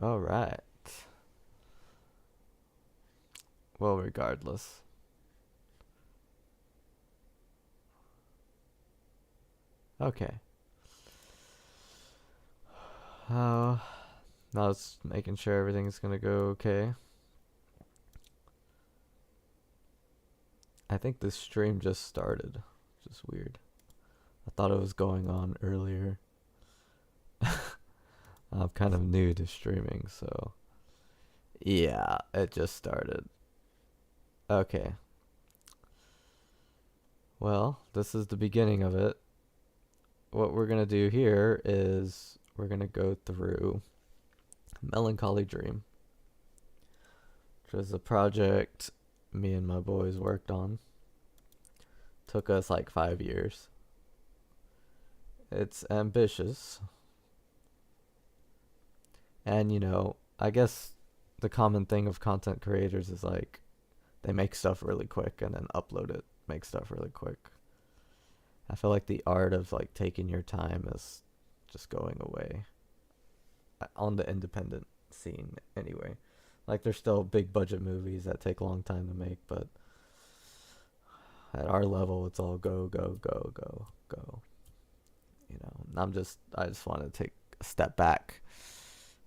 All right. Well, regardless. Okay. Uh, now it's making sure everything's gonna go okay. I think this stream just started, which is weird. I thought it was going on earlier. I'm kind of new to streaming, so yeah, it just started. Okay. Well, this is the beginning of it. What we're gonna do here is we're gonna go through Melancholy Dream, which was a project me and my boys worked on. Took us like 5 years. It's ambitious. And, I guess the common thing of content creators is like they make stuff really quick and then upload it, make stuff really quick. I feel like the art of like taking your time is just going away on the independent scene anyway. Like there's still big budget movies that take a long time to make, but at our level it's all go go go go go. I just want to take a step back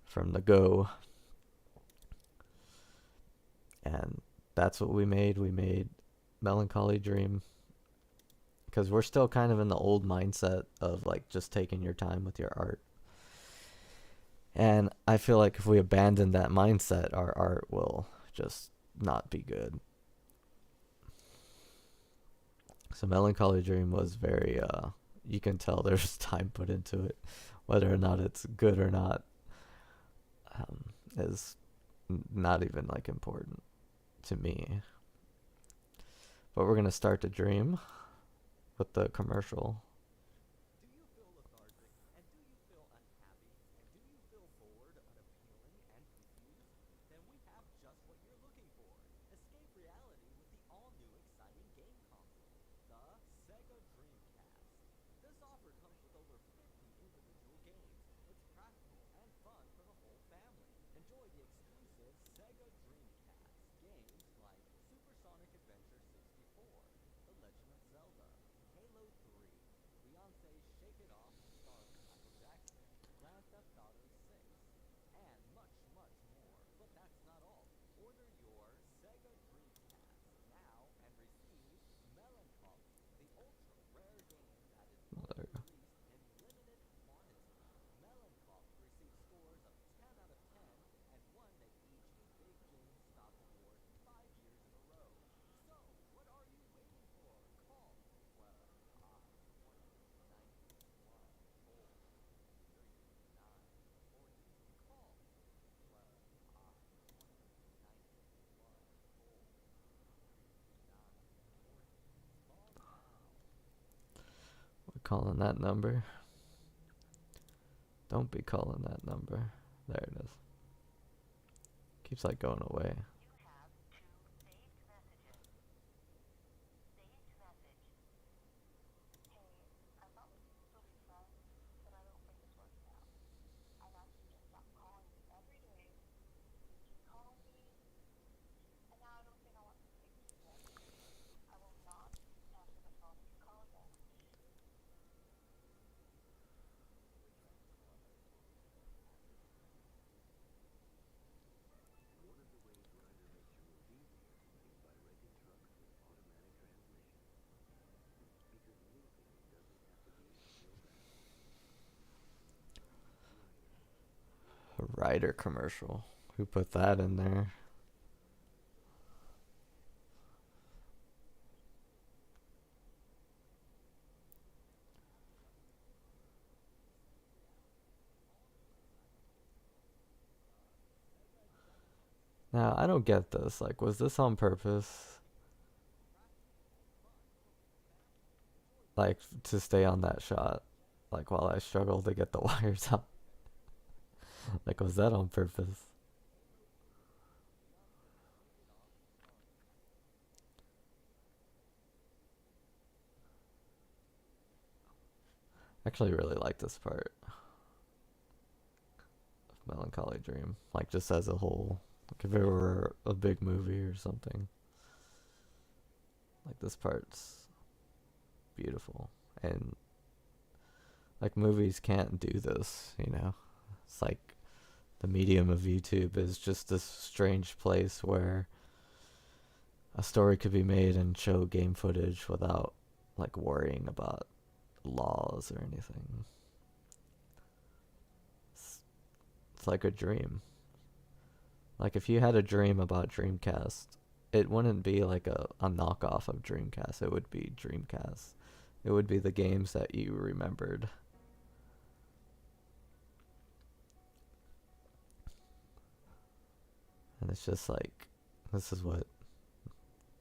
from the go, and that's what we made. We made Melancholy Dream because we're still kind of in the old mindset of like just taking your time with your art. And I feel like if we abandon that mindset, our art will just not be good. So Melancholy Dream was very you can tell there's time put into it. Whether or not it's good or not is not even like important to me. But we're gonna start the dream with the commercial. We're calling that number. Don't be calling that number. There it is. Keeps like going away. A Ryder commercial. Who put that in there? Now, I don't get this. Like, was this on purpose? Like, to stay on that shot? Like, while I struggle to get the wires out? Like, was that on purpose? I actually really like this part. Melancholy Dream, like just as a whole. Like if it were a big movie or something. Like this part's beautiful, and like movies can't do this, you know. It's like the medium of YouTube is just this strange place where a story could be made and show game footage without like worrying about laws or anything. It's like a dream. Like if you had a dream about Dreamcast, it wouldn't be like a knockoff of Dreamcast. It would be Dreamcast. It would be the games that you remembered. And it's just like, this is what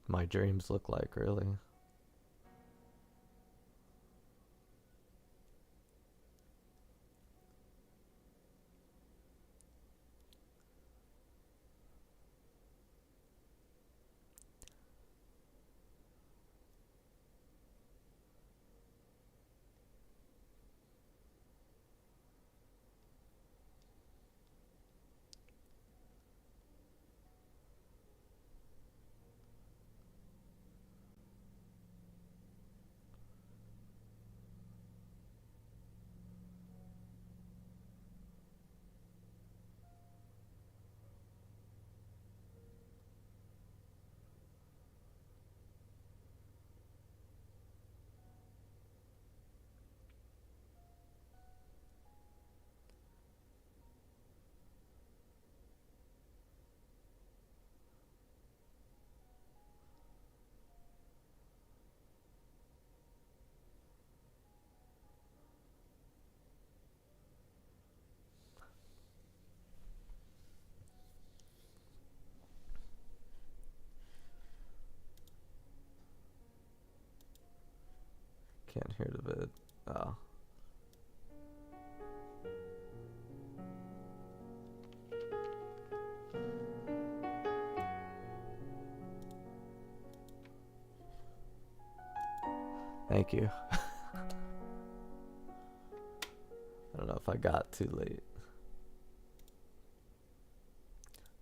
my dreams look like, really. Can't hear the vid. Oh. Thank you. I don't know if I got too late.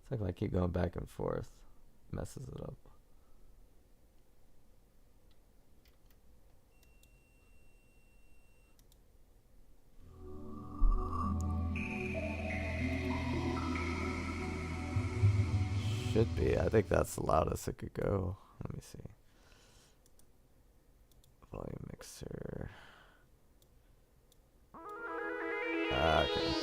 It's like if I keep going back and forth, it messes it up. Should be. I think that's the loudest it could go. Let me see. Volume mixer. Okay.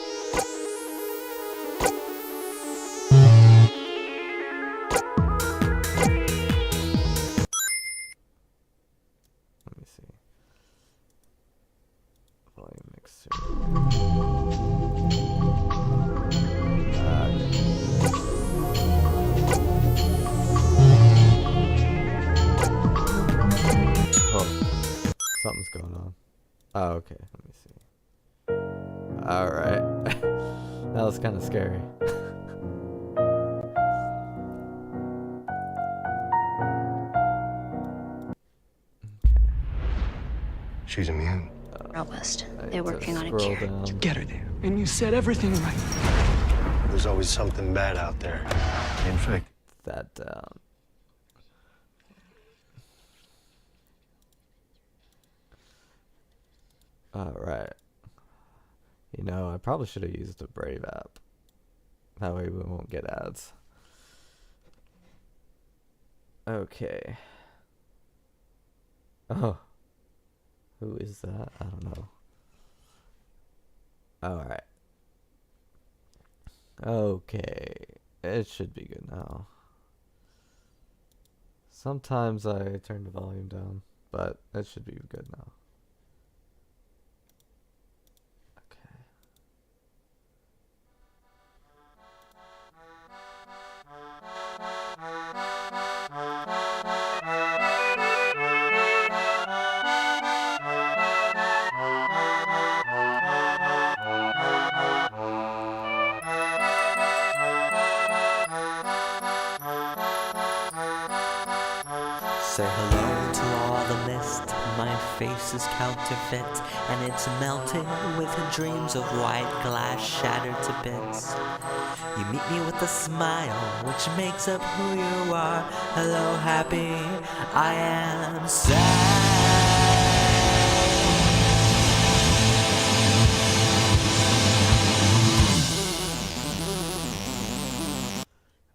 Let me see. Volume mixer. Oh, something's going on. Oh, okay. Let me see. Alright. That was kind of scary. She's immune. Robust. They're working on a cure. Down. You get her there, and you said everything right. There's always something bad out there. In fact, That down. Alright. You know, I probably should have used the Brave app. That way we won't get ads. Okay. Oh. Who is that? I don't know. Alright. Okay. It should be good now. Sometimes I turn the volume down, but it should be good now. Okay. Say hello to all the mist. My face is counterfeit, and it's melted with dreams of white glass shattered to bits. You meet me with a smile, which makes up who you are. Hello, happy, I am sad.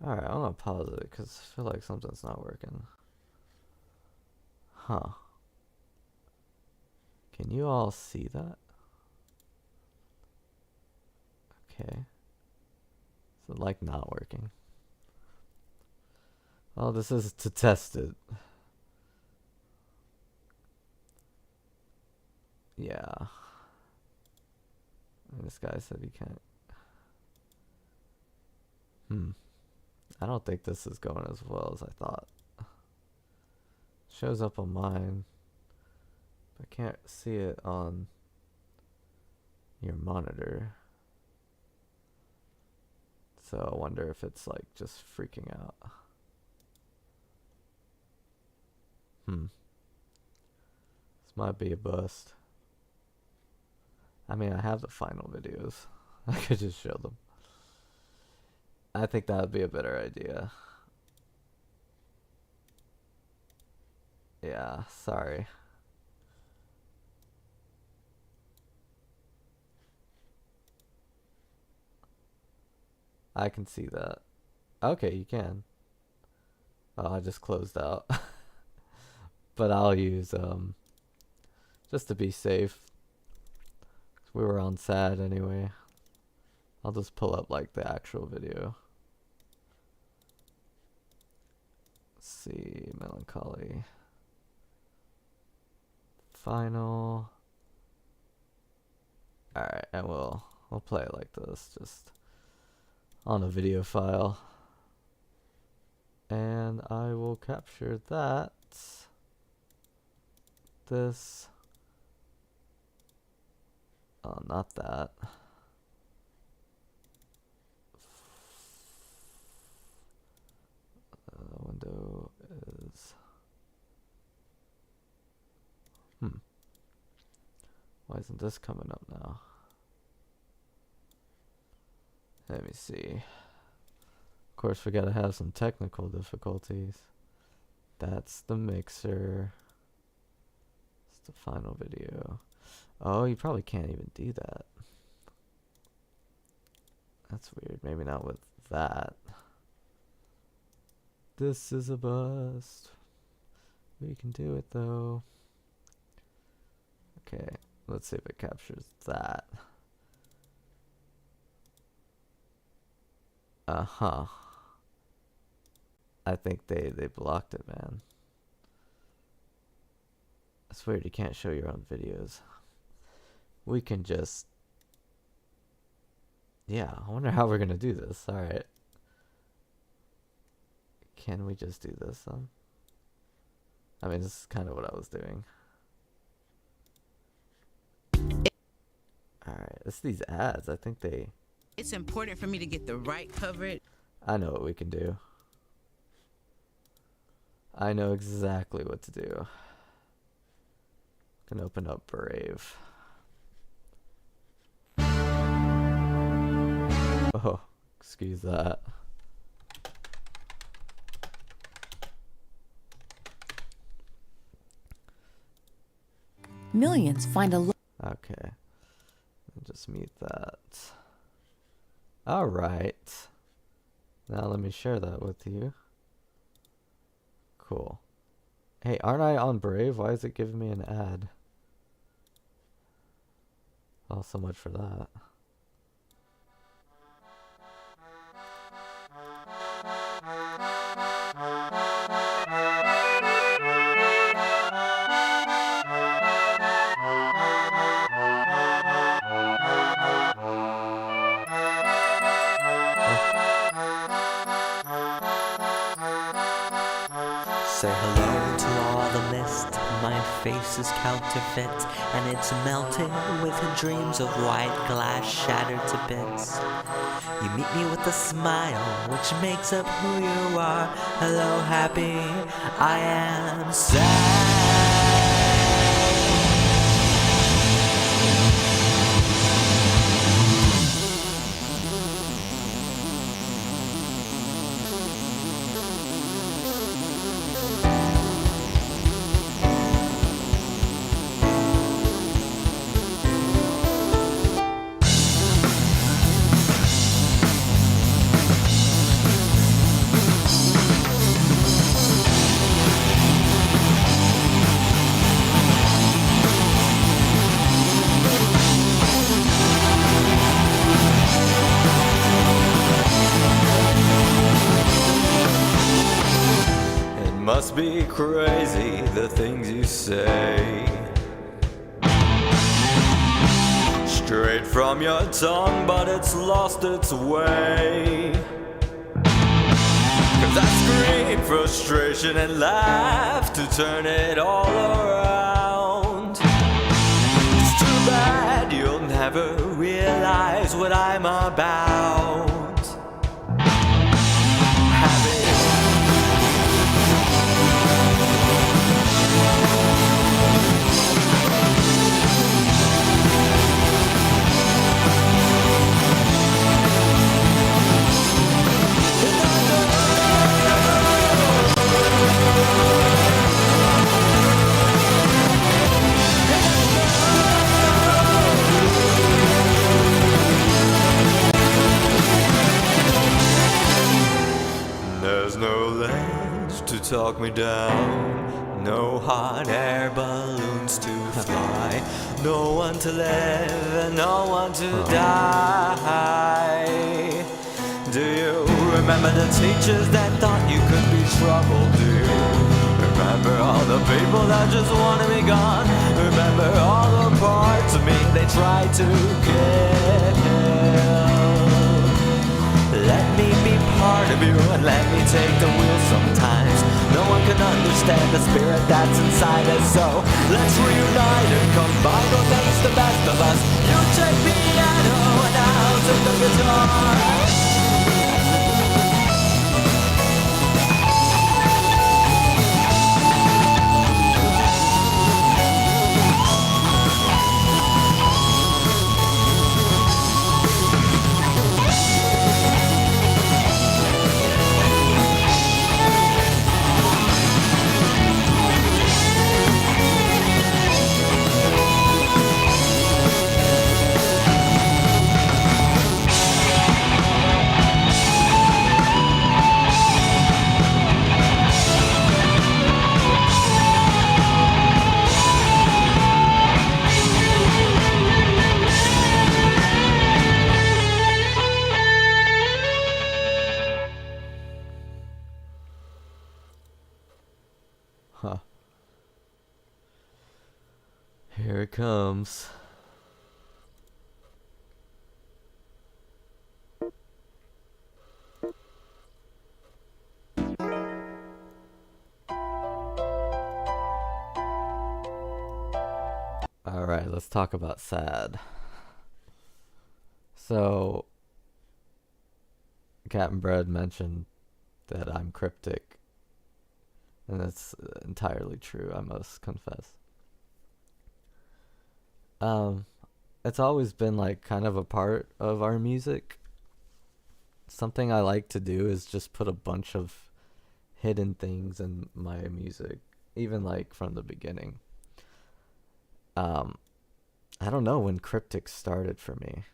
Alright, I'm gonna pause it because I feel like something's not working. Huh. Can you all see that? Okay. Is it like not working? Well, this is to test it. Yeah. And this guy said he can't. I don't think this is going as well as I thought. Shows up on mine. But I can't see it on your monitor. So I wonder if it's like just freaking out. This might be a bust. I mean, I have the final videos. I could just show them. I think that would be a better idea. Yeah, sorry. I can see that. Okay, you can. Oh, I just closed out. But I'll use, just to be safe. We were on sad anyway. I'll just pull up like the actual video. Let's see, Melancoli. Final. Alright, and we'll play it like this, just on a video file. And I will capture that. This. Oh, not that. Window is. Why isn't this coming up now? Let me see. Of course, we gotta have some technical difficulties. That's the mixer. It's the final video. Oh, you probably can't even do that. That's weird. Maybe not with that. This is a bust. We can do it though. Okay, let's see if it captures that. Uh-huh. I think they blocked it, man. That's weird, you can't show your own videos. We can just... Yeah, I wonder how we're gonna do this. Alright. Can we just do this then? I mean, this is kind of what I was doing. Alright, it's these ads. I think they... It's important for me to get the right coverage. I know what we can do. I know exactly what to do. Can open up Brave. Oh, excuse that. Millions find a... Okay. Just mute that. Alright. Now let me share that with you. Cool. Hey, aren't I on Brave? Why is it giving me an ad? Oh, so much for that. Say hello to all the mist, my face is counterfeit, and it's melted with dreams of white glass shattered to bits. You meet me with a smile, which makes up who you are. Hello, happy, I am sad. Must be crazy, the things you say, straight from your tongue, but it's lost its way. 'Cause I scream frustration and laugh to turn it all around. It's too bad you'll never realize what I'm about. There's no ledge to talk me down, no hot air balloons to fly, no one to live and no one to die. Do you remember the teachers that thought you could be troubled? Do you remember all the people that just want to be gone? Remember all the parts of me they tried to kill? Let me be part of you and let me take the wheel sometimes. No one can understand the spirit that's inside us, so let's reunite and combine what makes the best of us. You take piano and I'll take the guitar. Huh. Here it comes. Alright, let's talk about sad. So, Captain Bread mentioned that I'm cryptic. And that's entirely true, I must confess. It's always been like kind of a part of our music. Something I like to do is just put a bunch of hidden things in my music, even like from the beginning. I don't know when cryptic started for me.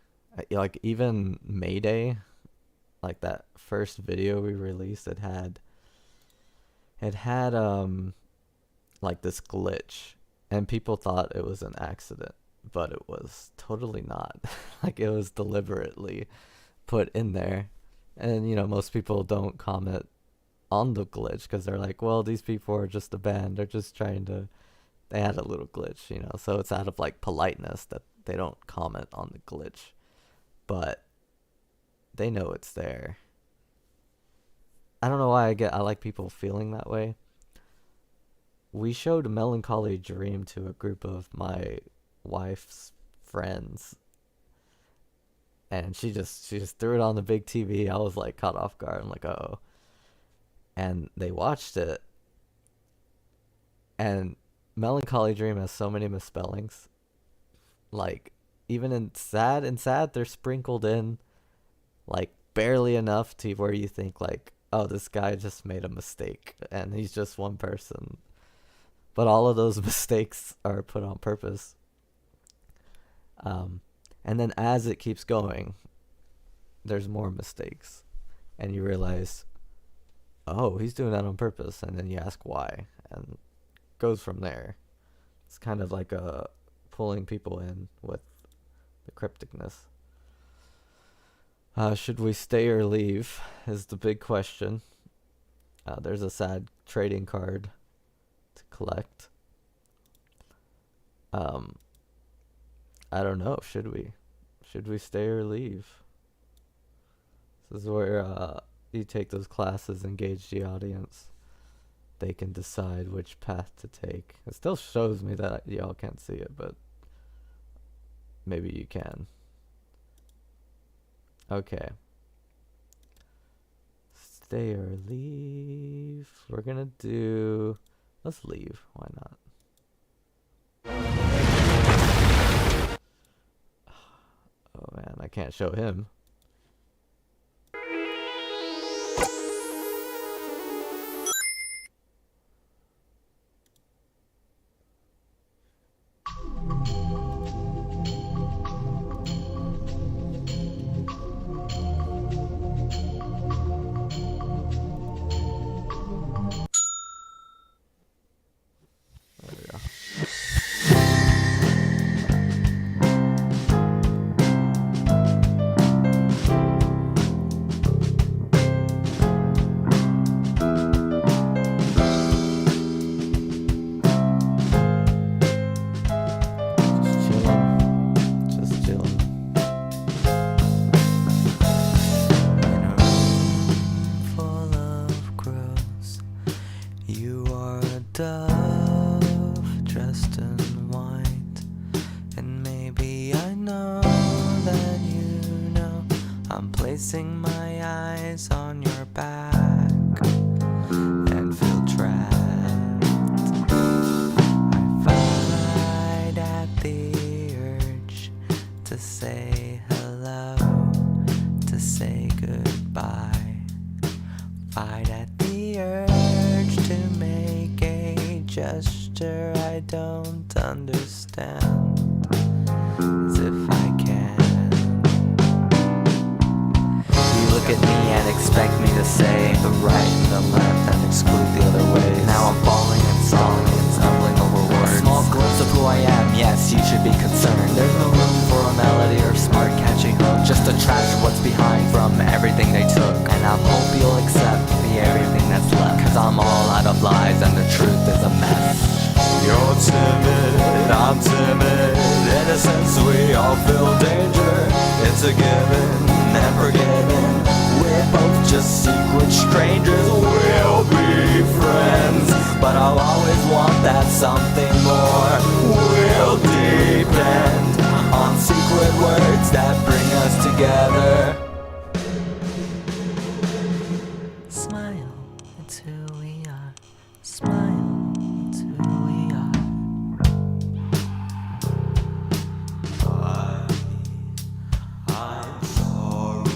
Like even Mayday, like that first video we released, it had like this glitch, and people thought it was an accident, but it was totally not. Like it was deliberately put in there, and most people don't comment on the glitch because they're like, well, these people are just a band, they're just trying to, they had a little glitch, so it's out of like politeness that they don't comment on the glitch, but they know it's there. I don't know why I like people feeling that way. we showed Melancholy Dream to a group of my wife's friends, and she just threw it on the big TV. I was like caught off guard. I'm like, oh. And they watched it, and Melancholy Dream has so many misspellings. Like, even in sad, they're sprinkled in, like, barely enough to where you think, like, oh, this guy just made a mistake, and he's just one person. But all of those mistakes are put on purpose. And then as it keeps going, there's more mistakes. And you realize, oh, he's doing that on purpose. And then you ask why. And it goes from there. It's kind of like pulling people in with the crypticness. Should we stay or leave is the big question. There's a sad trading card to collect. I don't know. Should we stay or leave? This is where you take those classes, engage the audience. They can decide which path to take. It still shows me that y'all can't see it, but maybe you can. Okay. Stay or leave. We're gonna do... Let's leave. Why not? Oh man, I can't show him. There we go. Just chilling. In a room full of crows, you are a dove dressed in white. And maybe I know that you know I'm placing my eyes on your back and feel trapped. I fight at the urge to say hello, to say goodbye. Fight at the urge to make a gesture I don't understand, as if I can. You look at me and expect me to say the right and the left and exclude the other ways. Now I'm falling and stalling and stumbling over words. A small glimpse of who I am, yes, you should be concerned. There's no room for a melody or smart catchy hook, just a trash of what's behind from everything they took. And I hope you'll accept the everything that's left, cause I'm all out of lies and the truth is a mess. You're timid, I'm timid. In a sense, we all feel danger. It's a given and forgiven. We're both just secret strangers. We'll be friends, but I'll always want that something more. We'll depend on secret words that bring us together. Smile, it's who we are. Smile, it's who we are. I'm sorry,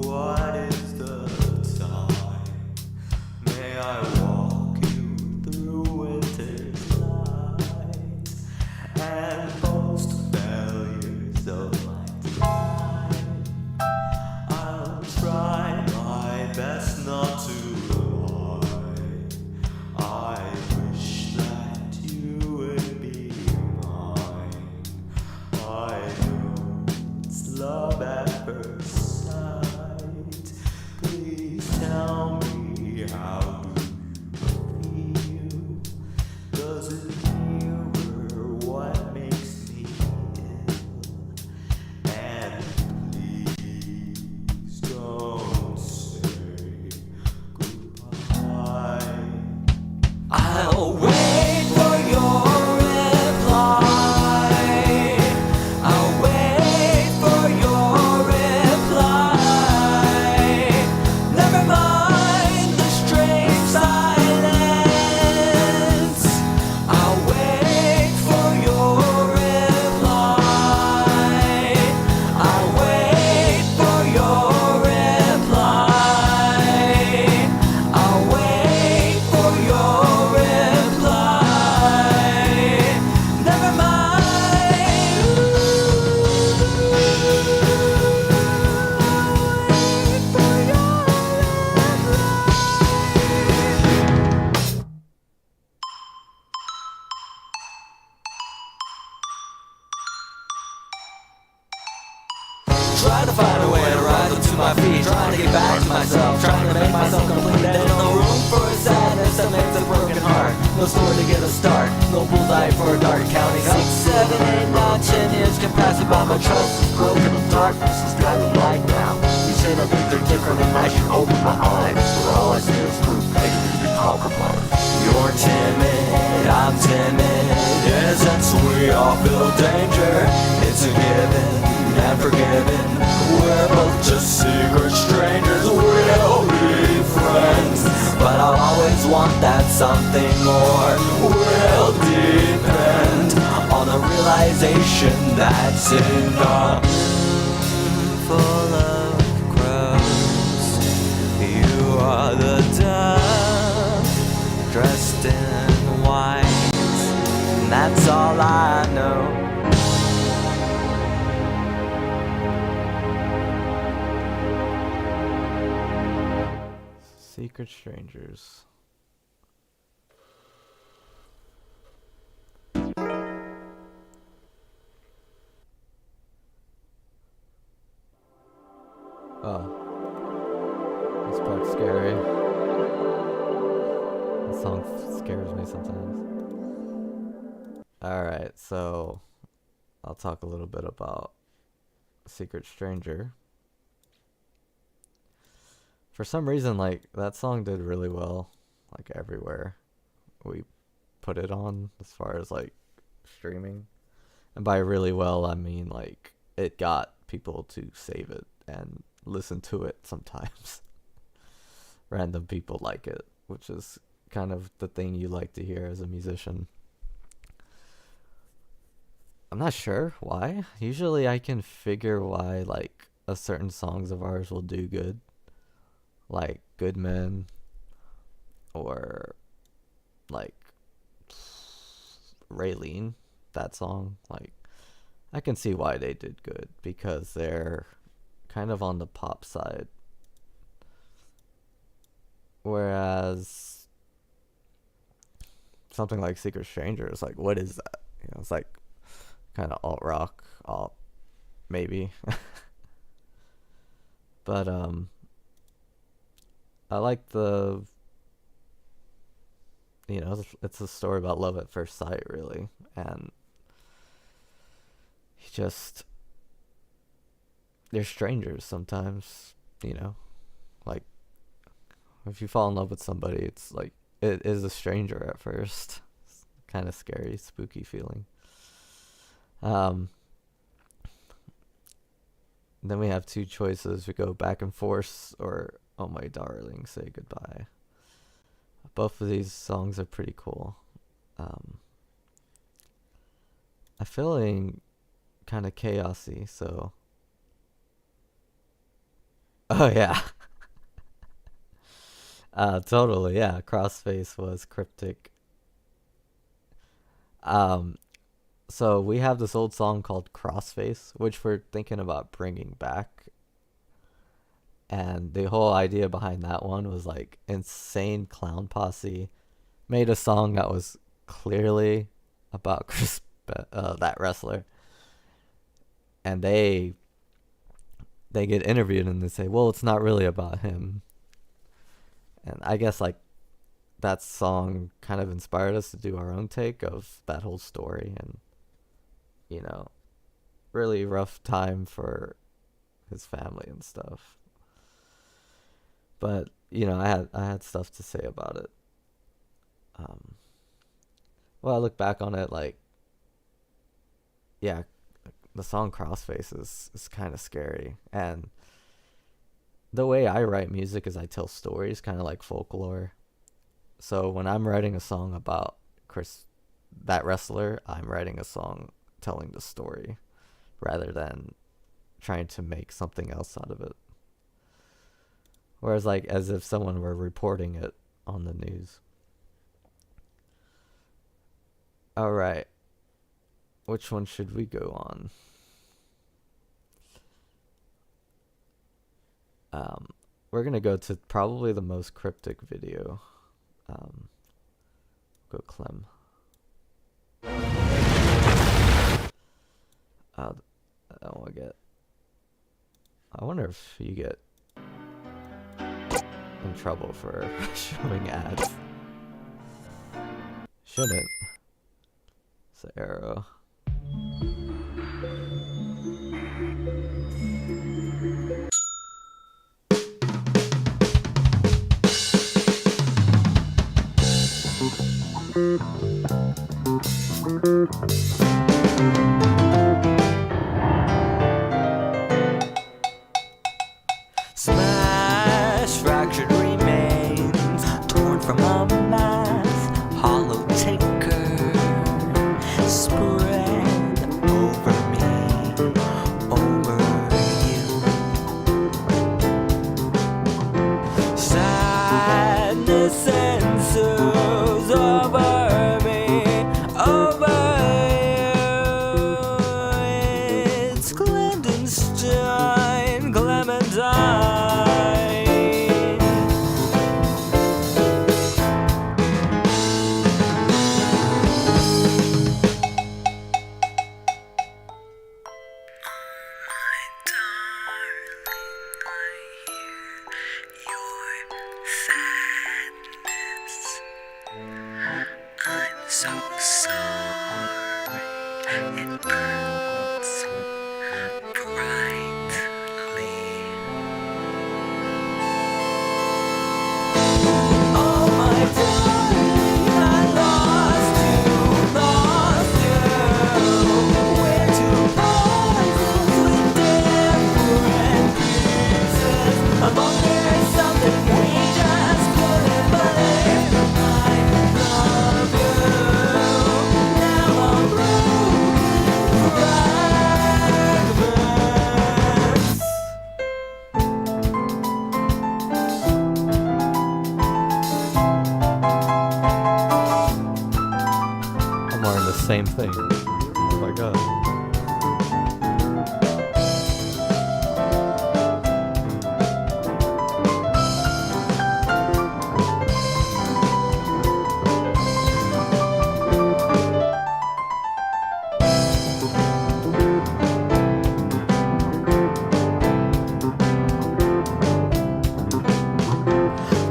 what is the time? May I walk you through winter's night and post failures of my time? I'll try my best not to lie. I wish that you would be mine. I know it's love at first sight. Please tell me, how do you feel? Does it mirror what makes me ill? And please don't say goodbye. I'll wait find a way to rise up to my feet, trying to get back to myself, trying to make myself complete. There's no room for a sadness that makes a broken heart, no story to get a start, no bullseye for a dark counting up. 6, 7, 8, 9, 10 years can pass me by, my trust is broken, the darkness is kind of light now. You say that things are different and I should open my eyes, but all I see is proof making me compromise. You're timid, I'm timid, in a sense we all feel danger. It's a given and forgiven, we're both just secret strangers. We'll be friends, but I'll always want that something more. We'll depend on the realization that's in the full of crows. You are the dove dressed in white, and that's all I know. Secret Strangers. Oh. This part's scary. This song scares me sometimes. Alright, so I'll talk a little bit about Secret Stranger. For some reason, like, that song did really well, like, everywhere we put it on, as far as, like, streaming. And by really well, I mean, like, it got people to save it and listen to it sometimes. Random people like it, which is kind of the thing you like to hear as a musician. I'm not sure why. Usually I can figure why, like, a certain songs of ours will do good. Like Good Men, or like Raylene, that song. Like, I can see why they did good, because they're kind of on the pop side. Whereas something like Secret Stranger is like, what is that? You know, it's like kind of alt rock, alt maybe. But I like the, you know, it's a story about love at first sight, really. And you just, they're strangers sometimes, you know. Like, if you fall in love with somebody, it's like, it is a stranger at first. It's kind of scary, spooky feeling. Then we have two choices. We go Back and Forth or Oh My Darling, Say Goodbye. Both of these songs are pretty cool. I'm feeling kind of chaosy, so... Oh, yeah. Totally, yeah. Crossface was cryptic. So we have this old song called Crossface, which we're thinking about bringing back. And the whole idea behind that one was like Insane Clown Posse made a song that was clearly about that wrestler. And they get interviewed and they say, well, it's not really about him. And I guess like that song kind of inspired us to do our own take of that whole story. And, you know, really rough time for his family and stuff. But, you know, I had stuff to say about it. Well, I look back on it, like, yeah, the song Crossface is kind of scary. And the way I write music is I tell stories, kind of like folklore. So when I'm writing a song about that wrestler, I'm writing a song telling the story rather than trying to make something else out of it. Whereas, like, as if someone were reporting it on the news. Alright. Which one should we go on? We're gonna go to probably the most cryptic video. Go Clem. I don't want to get I wonder if you get in trouble for showing ads. Shouldn't. It's the arrow. Smash, fractured remains, torn from a mass, hollow ticker, spread over me, over you. Sadness ensues over me, over you. It's clandestine, Clementine. I'm so sorry, it burns brightly. Oh my darling, I lost you. We're two puzzles with different pieces. Along there's something we just couldn't believe. I love you. Now I'm broken fragments. I'm wearing the same thing. Oh my god.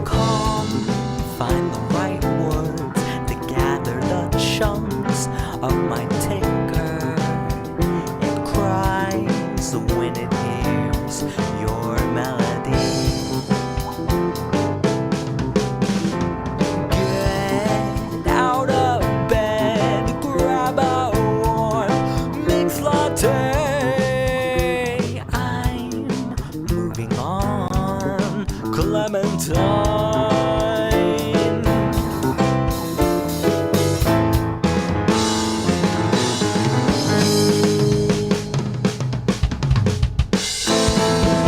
Calm, find the right words to gather the chunks of my ticker. It cries when it hears your melody. Get out of bed, grab a warm mixed latte. I'm moving on, Clementine.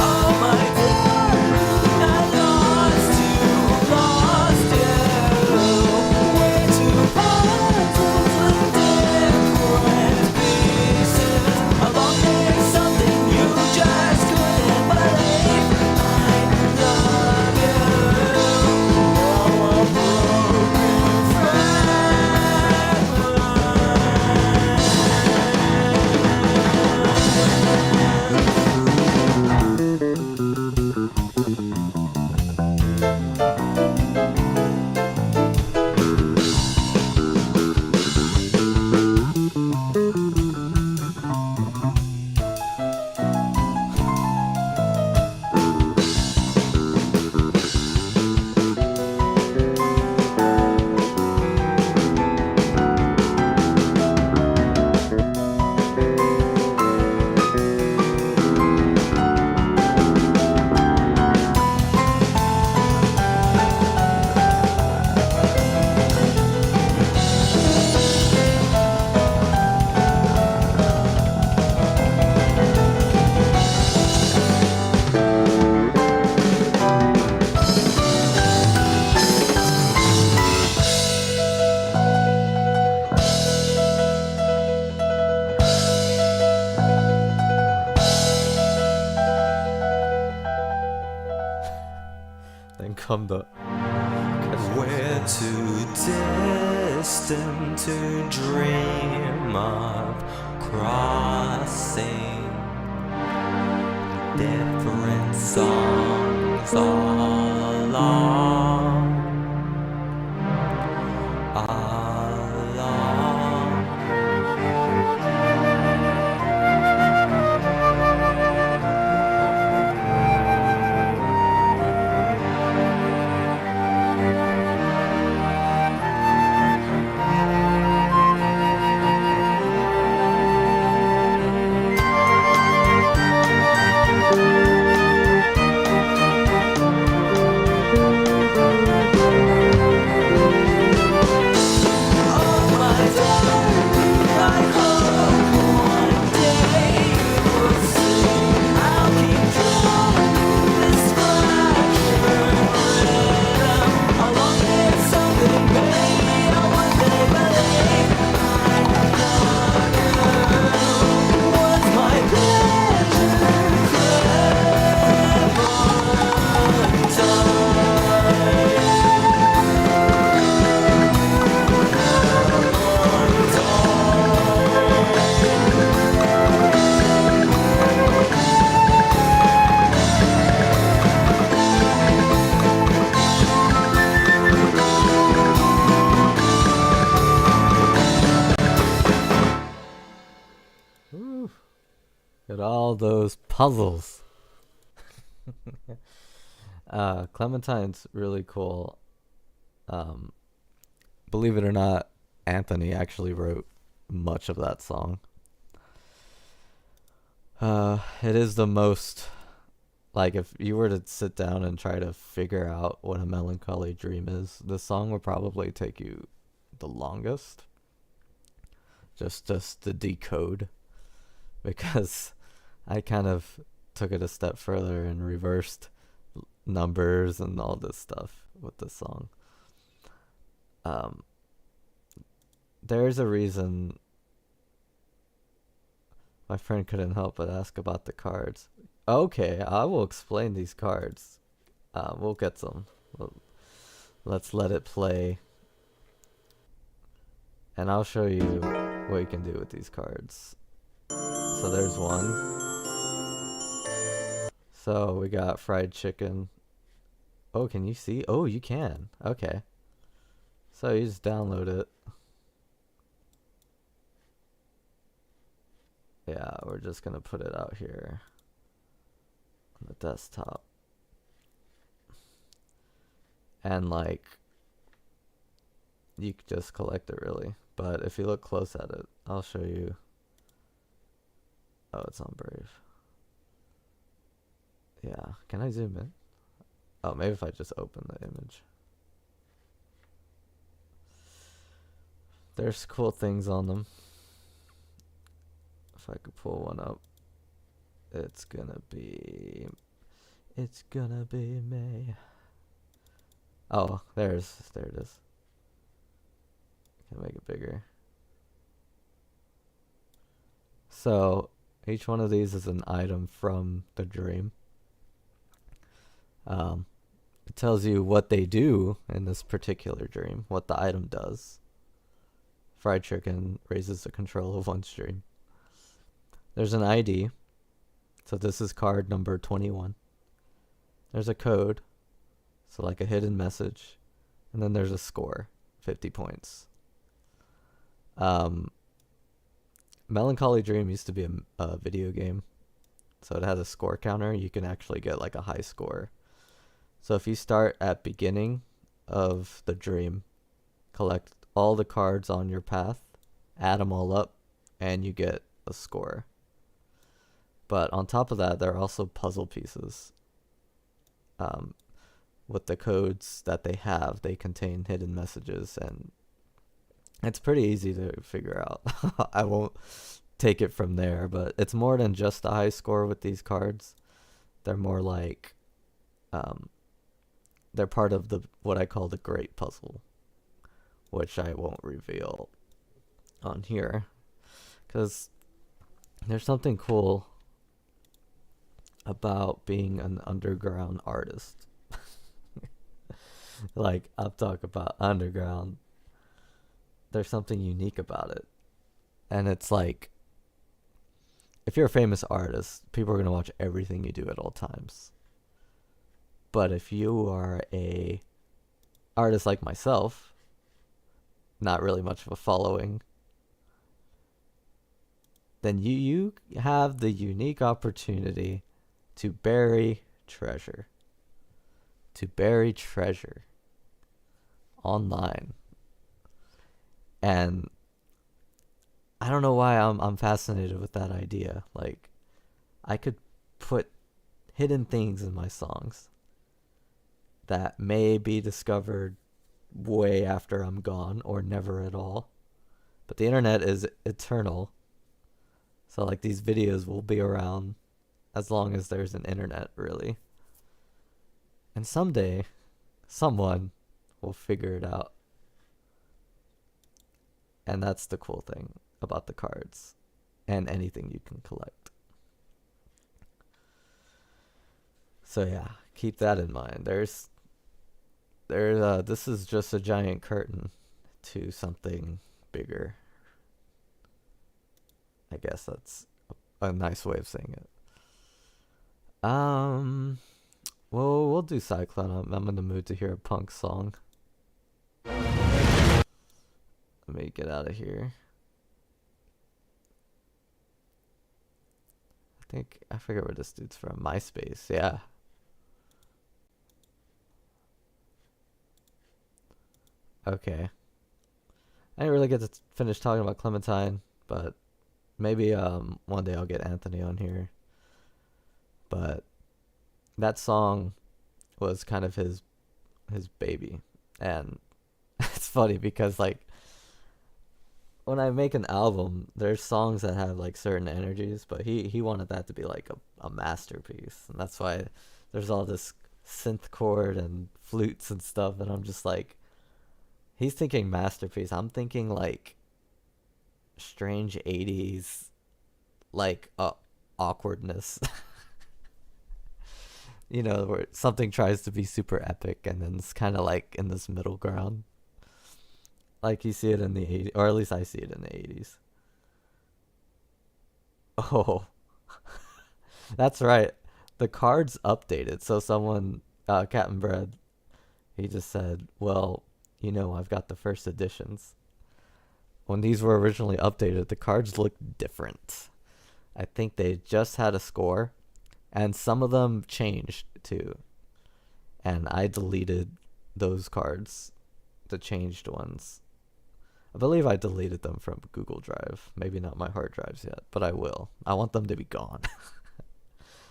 Oh my darling, I lost you. We're two puzzles with different pieces. Along there's something you just couldn't believe. I love you. Now I'm broken Then come the. We're too distant to dream of crossing. different songs all along. Woo. At all those puzzles. Clementine's really cool. Believe it or not, Anthony actually wrote much of that song. It is the most, like, if you were to sit down and try to figure out what a melancholy dream is, this song would probably take you the longest. Just to decode. Because I kind of took it a step further and reversed numbers and all this stuff with this song. There's a reason my friend couldn't help but ask about the cards. Okay, I will explain these cards. We'll get some. Let's let it play. And I'll show you what you can do with these cards. So there's one. So we got fried chicken. Oh, can you see? Oh, you can. Okay. So you just download it. Yeah, we're just gonna put it out here on the desktop. And like, you could just collect it really. But if you look close at it, I'll show you. Oh, it's on Brave. Yeah, can I zoom in? Oh, maybe if I just open the image. There's cool things on them. If I could pull one up. It's gonna be May. Oh, there it is. Can make it bigger. So each one of these is an item from the dream. It tells you what they do in this particular dream, what the item does. Fried chicken raises the control of one's dream. There's an ID. So this is card number 21. There's a code. So like a hidden message. And then there's a score, 50 points. Melancoli Dream used to be a video game. So it has a score counter. You can actually get like a high score. So if you start at beginning of the dream, collect all the cards on your path, add them all up, and you get a score. But on top of that, there are also puzzle pieces. With the codes that they have, they contain hidden messages, and it's pretty easy to figure out. I won't take it from there, but it's more than just a high score with these cards. They're more like, they're part of what I call the great puzzle, which I won't reveal on here, because there's something cool about being an underground artist. Like, I'll talk about underground. There's something unique about it. And it's like, if you're a famous artist, people are going to watch everything you do at all times. But if you are a artist like myself, not really much of a following, then you have the unique opportunity to bury treasure. To bury treasure online. And I don't know why I'm fascinated with that idea. Like, I could put hidden things in my songs that may be discovered way after I'm gone or never at all. But the internet is eternal. So like these videos will be around as long as there's an internet, really. And someday someone will figure it out. And that's the cool thing about the cards and anything you can collect. So yeah, keep that in mind. There's this is just a giant curtain to something bigger. I guess that's a nice way of saying it. Well, we'll do Cyclone. I'm in the mood to hear a punk song. Let me get out of here. I forget where this dude's from. MySpace, yeah. Okay. I didn't really get to finish talking about Clementine, but maybe one day I'll get Anthony on here. But that song was kind of his baby. And it's funny because like when I make an album, there's songs that have like certain energies, but he wanted that to be like a masterpiece. And that's why there's all this synth chord and flutes and stuff, and I'm just like, he's thinking masterpiece. I'm thinking like strange 80s like awkwardness. You know, where something tries to be super epic and then it's kind of like in this middle ground. Like you see it in the 80s, or at least I see it in the 80s. Oh, that's right. The card's updated. So someone, Captain Bread, he just said, well, you know, I've got the first editions. When these were originally updated, the cards looked different. I think they just had a score, and some of them changed too. And I deleted those cards, the changed ones. I believe I deleted them from Google Drive. Maybe not my hard drives yet, but I will. I want them to be gone.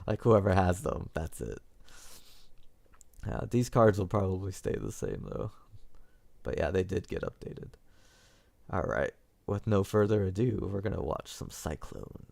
Like whoever has them, that's it. These cards will probably stay the same though. But yeah, they did get updated. Alright, with no further ado, we're gonna watch some Cyclone.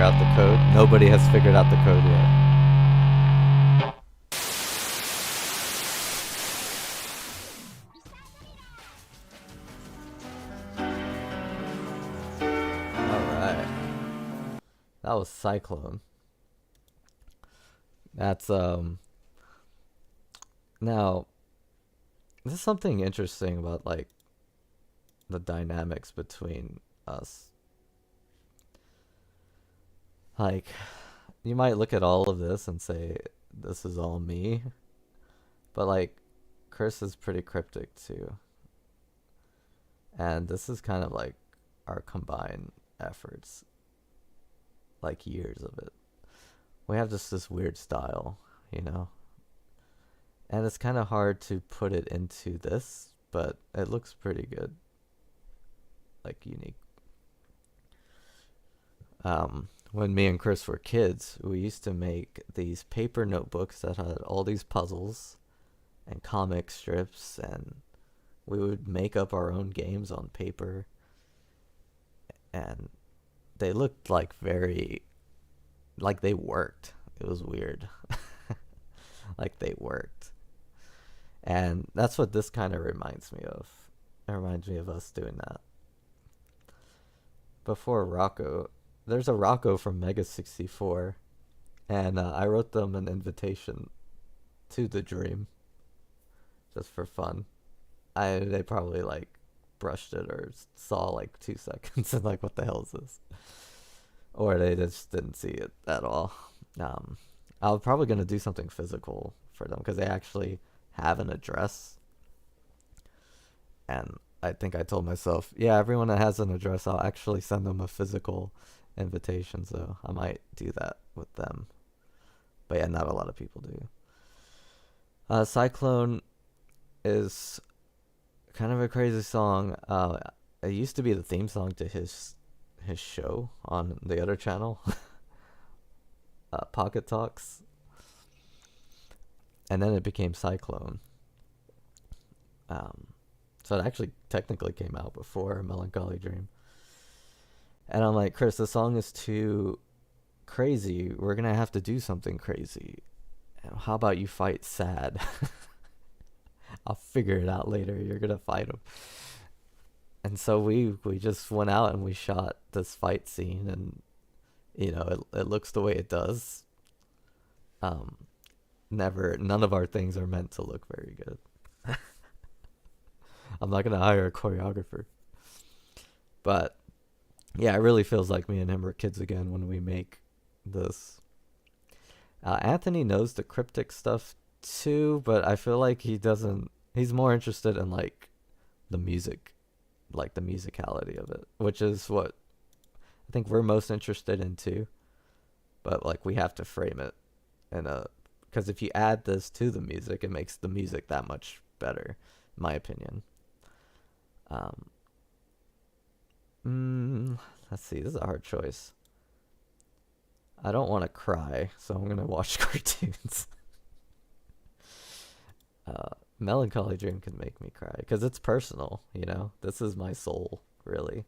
out the code. Nobody has figured out the code yet. Alright. That was Cyclone. That's, now, there's something interesting about, like, the dynamics between us. Like, you might look at all of this and say, this is all me. But, like, Chris is pretty cryptic, too. And this is kind of, like, our combined efforts. Like, years of it. We have just this weird style, you know? And it's kind of hard to put it into this, but it looks pretty good. Like, unique. When me and Chris were kids, we used to make these paper notebooks that had all these puzzles and comic strips, and we would make up our own games on paper. And they looked like like they worked. It was weird. Like they worked. And that's what this kind of reminds me of. It reminds me of us doing that. Before Rocco, there's a Rocco from Mega 64, and I wrote them an invitation to the dream, just for fun. They probably like brushed it or saw like 2 seconds and like, what the hell is this? Or they just didn't see it at all. I was probably gonna do something physical for them because they actually have an address, and I think I told myself, yeah, everyone that has an address, I'll actually send them a physical invitation, so I might do that with them. But yeah, not a lot of people do. Cyclone is kind of a crazy song. It used to be the theme song to his show on the other channel, Pocket Talks, and then it became Cyclone. So it actually technically came out before Melancholy Dream. And I'm like, Chris, the song is too crazy. We're going to have to do something crazy. How about you fight Sad? I'll figure it out later. You're going to fight him. And so we just went out and we shot this fight scene, and, you know, it looks the way it does. None of our things are meant to look very good. I'm not going to hire a choreographer. But, yeah, it really feels like me and him are kids again when we make this. Anthony knows the cryptic stuff too, but I feel like he's more interested in, like, the music, like the musicality of it, which is what I think we're most interested in too. But, like, we have to frame it because if you add this to the music, it makes the music that much better, in my opinion. Let's see, this is a hard choice. I don't want to cry, so I'm gonna watch cartoons. Melancholy Dream can make me cry because it's personal, you know. This is my soul, really.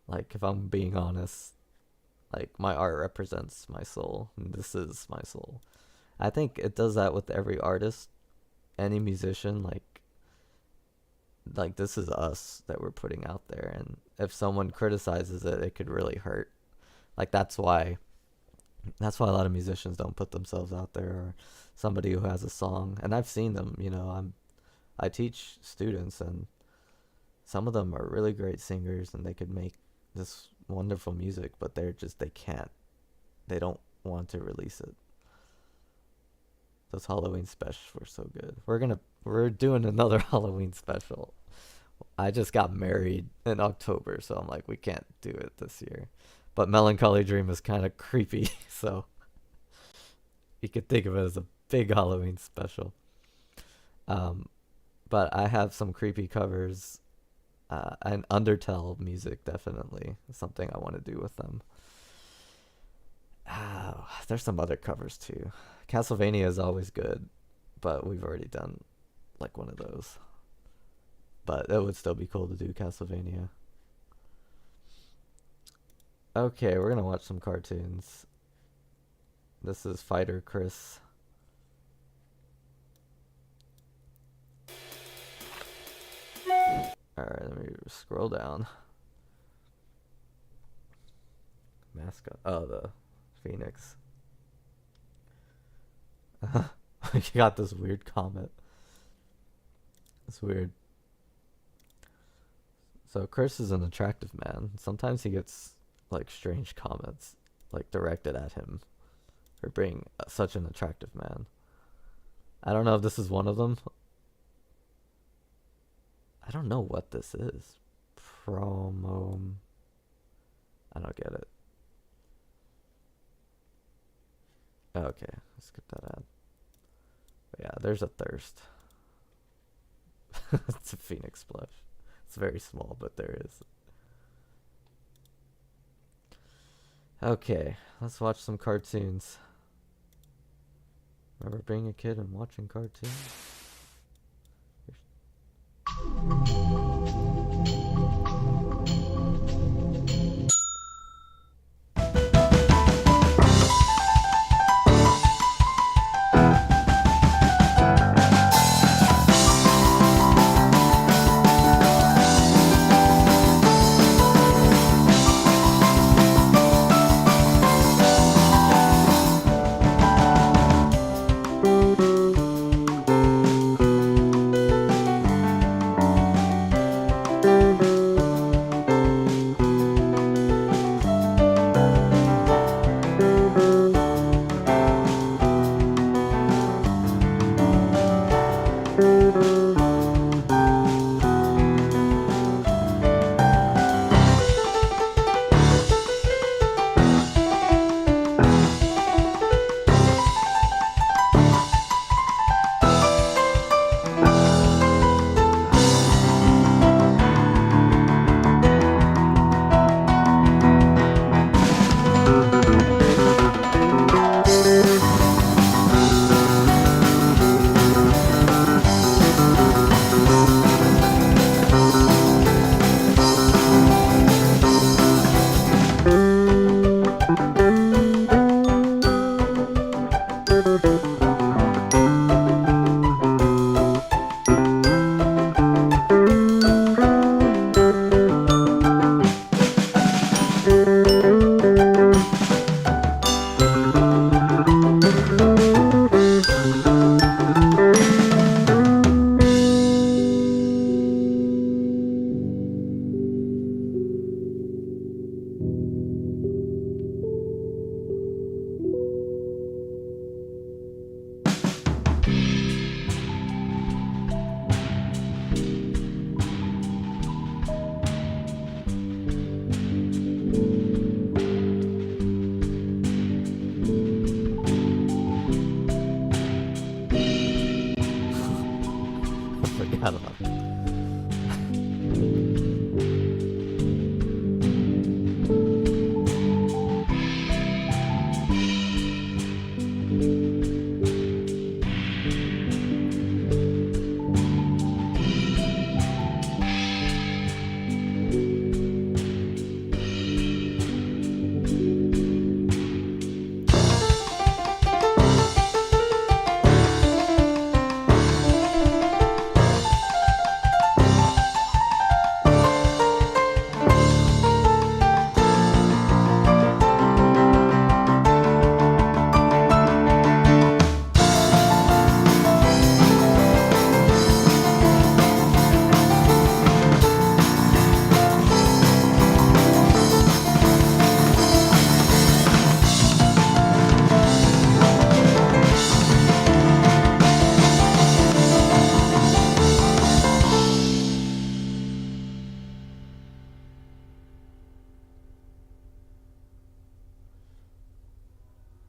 Like, if I'm being honest, like, my art represents my soul, and this is my soul. I think it does that with every artist, any musician. Like this is us that we're putting out there, and if someone criticizes it, it could really hurt. Like, that's why a lot of musicians don't put themselves out there, or somebody who has a song. And I've seen them, you know. I teach students, and some of them are really great singers, and they could make this wonderful music, but they don't want to release it. Those Halloween specials were so good. We're doing another Halloween special. I just got married in October, so I'm like, we can't do it this year. But Melancholy Dream is kind of creepy, so you could think of it as a big Halloween special. But I have some creepy covers, and Undertale music, definitely something I want to do with them. There's some other covers too. Castlevania is always good, but we've already done like one of those. But it would still be cool to do Castlevania. Okay, we're gonna watch some cartoons. This is Fighter Chris. Alright, let me scroll down. Mascot. Oh, the Phoenix. You got this weird comment. It's weird. So Chris is an attractive man. Sometimes he gets like strange comments like directed at him for being such an attractive man. I don't know if this is one of them. I don't know what this is. Promo. I don't get it. Okay, let's skip that ad. But yeah, there's a thirst. It's a Phoenix blush. It's very small, but there is. Okay, let's watch some cartoons. Remember being a kid and watching cartoons? Forgot about that.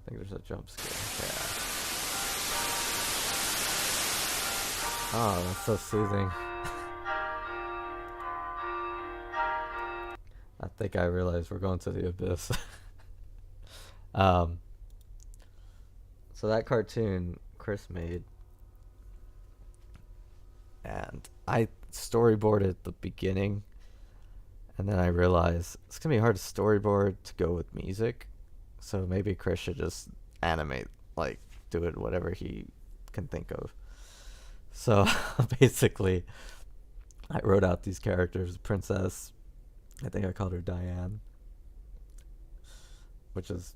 I think there's a jump scare. Yeah. Oh, that's so soothing. I think I realized we're going to the abyss. So that cartoon Chris made, and I storyboarded the beginning, And then I realized it's gonna be hard to storyboard to go with music, so maybe Chris should just animate, like do it whatever he can think of. So basically, I wrote out these characters. Princess, I think I called her Diane, which is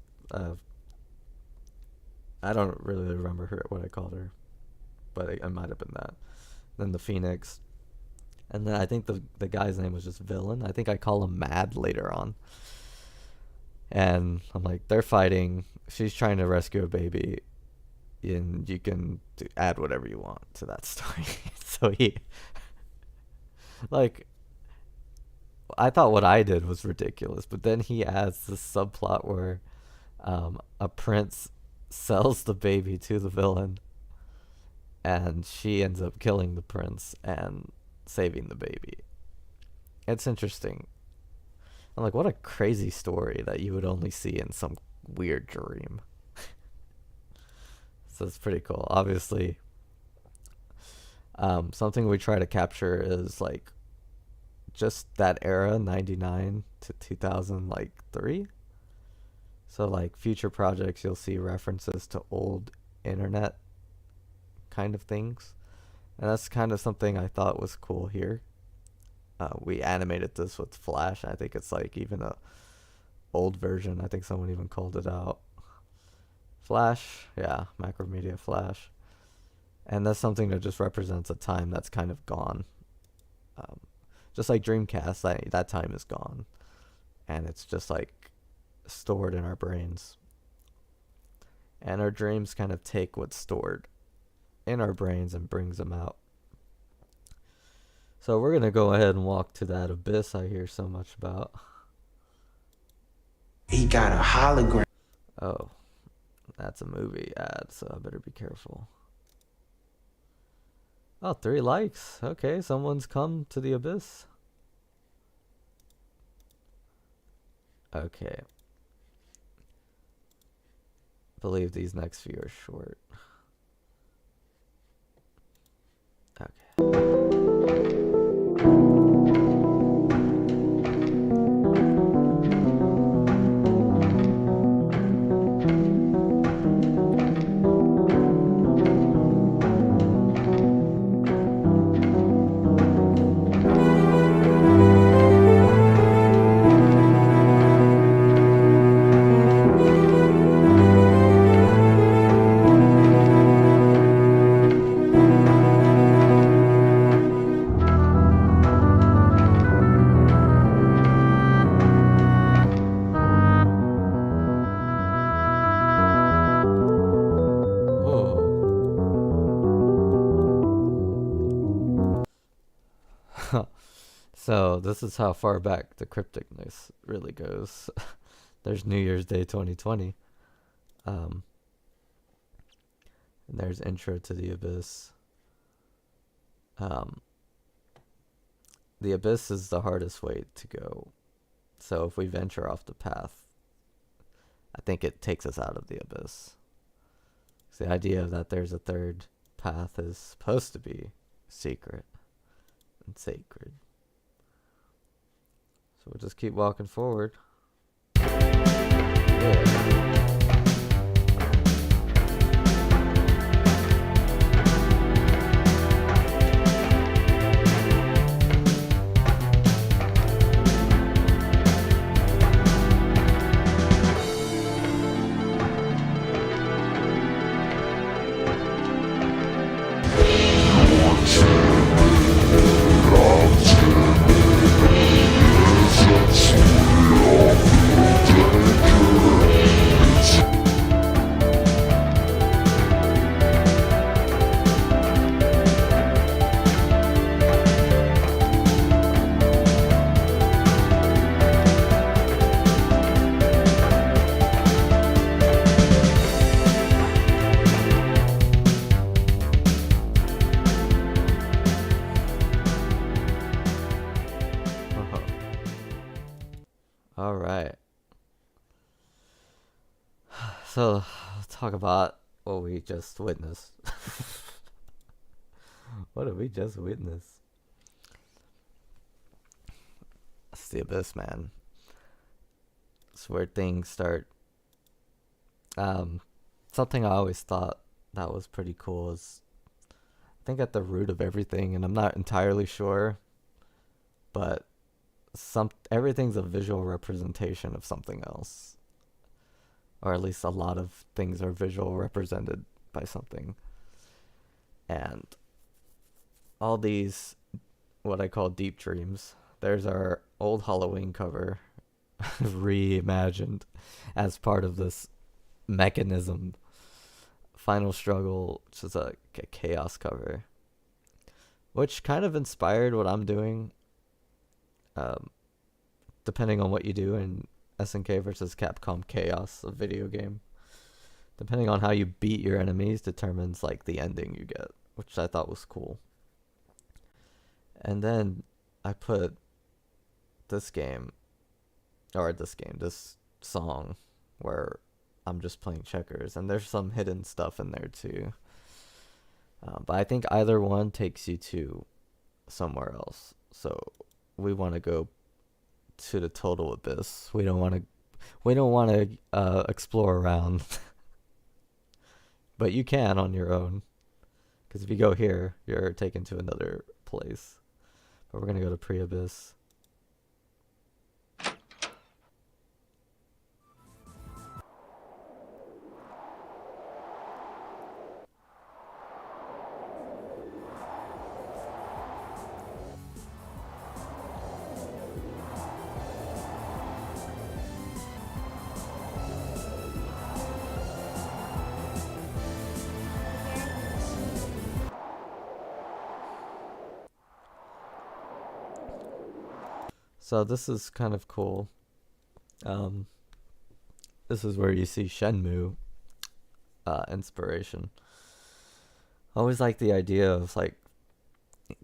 I don't really remember what I called her, but it might have been that. Then the Phoenix, and then I think the guy's name was just Villain. I think I call him Mad later on. And I'm like, they're fighting. She's trying to rescue a baby, and you can add whatever you want to that story. So he, like, I thought what I did was ridiculous, but then he adds this subplot where a prince sells the baby to the villain, and she ends up killing the prince and saving the baby. It's interesting. I'm like, what a crazy story that you would only see in some weird dream. So it's pretty cool. Obviously, something we try to capture is like just that era, 99 to 2000, like 3. So like future projects, you'll see references to old internet kind of things. And that's kind of something I thought was cool here. We animated this with Flash. I think it's like even a old version. I think someone even called it out. Flash, yeah, Macromedia Flash. And that's something that just represents a time that's kind of gone. Just like Dreamcast, that time is gone. And it's just like stored in our brains. And our dreams kind of take what's stored in our brains and brings them out. So we're going to go ahead and walk to that abyss I hear so much about. He got a hologram. Oh, that's a movie ad, so I better be careful. Oh, 3 likes. Okay, someone's come to the abyss. Okay. I believe these next few are short. Okay. So this is how far back the crypticness really goes. There's New Year's Day 2020. And there's Intro to the Abyss. The abyss is the hardest way to go. So if we venture off the path, I think it takes us out of the abyss. So the idea that there's a third path is supposed to be secret and sacred. So we'll just keep walking forward. Yeah. All right. So, let's talk about what we just witnessed. What did we just witness? it's the Abyss, man. It's where things start. Something I always thought that was pretty cool is, I think at the root of everything, and I'm not entirely sure, but everything's a visual representation of something else, or at least a lot of things are visual represented by something. And all these, what I call deep dreams, there's our old Halloween cover reimagined as part of this mechanism, Final Struggle, which is a chaos cover, which kind of inspired what I'm doing. Depending on what you do in SNK versus Capcom Chaos, a video game, depending on how you beat your enemies determines like the ending you get, which I thought was cool. And then I put this song where I'm just playing checkers, and there's some hidden stuff in there too. But I think either one takes you to somewhere else. So we want to go to the total abyss. We don't want to explore around. But you can on your own, because if you go here, you're taken to another place. But we're gonna go to pre-abyss. So this is kind of cool. This is where you see Shenmue inspiration. I always like the idea of like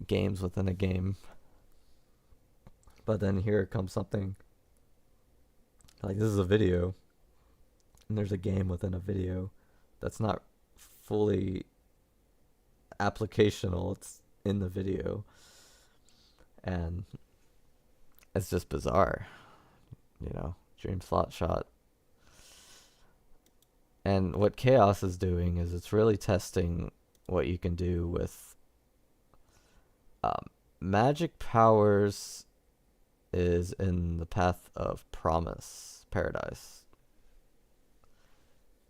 games within a game. But then here comes something like, this is a video, and there's a game within a video that's not fully applicational. It's in the video. And it's just bizarre, Dream Slot Shot. And what Chaos is doing is it's really testing what you can do with magic powers. Is in the path of promise, paradise.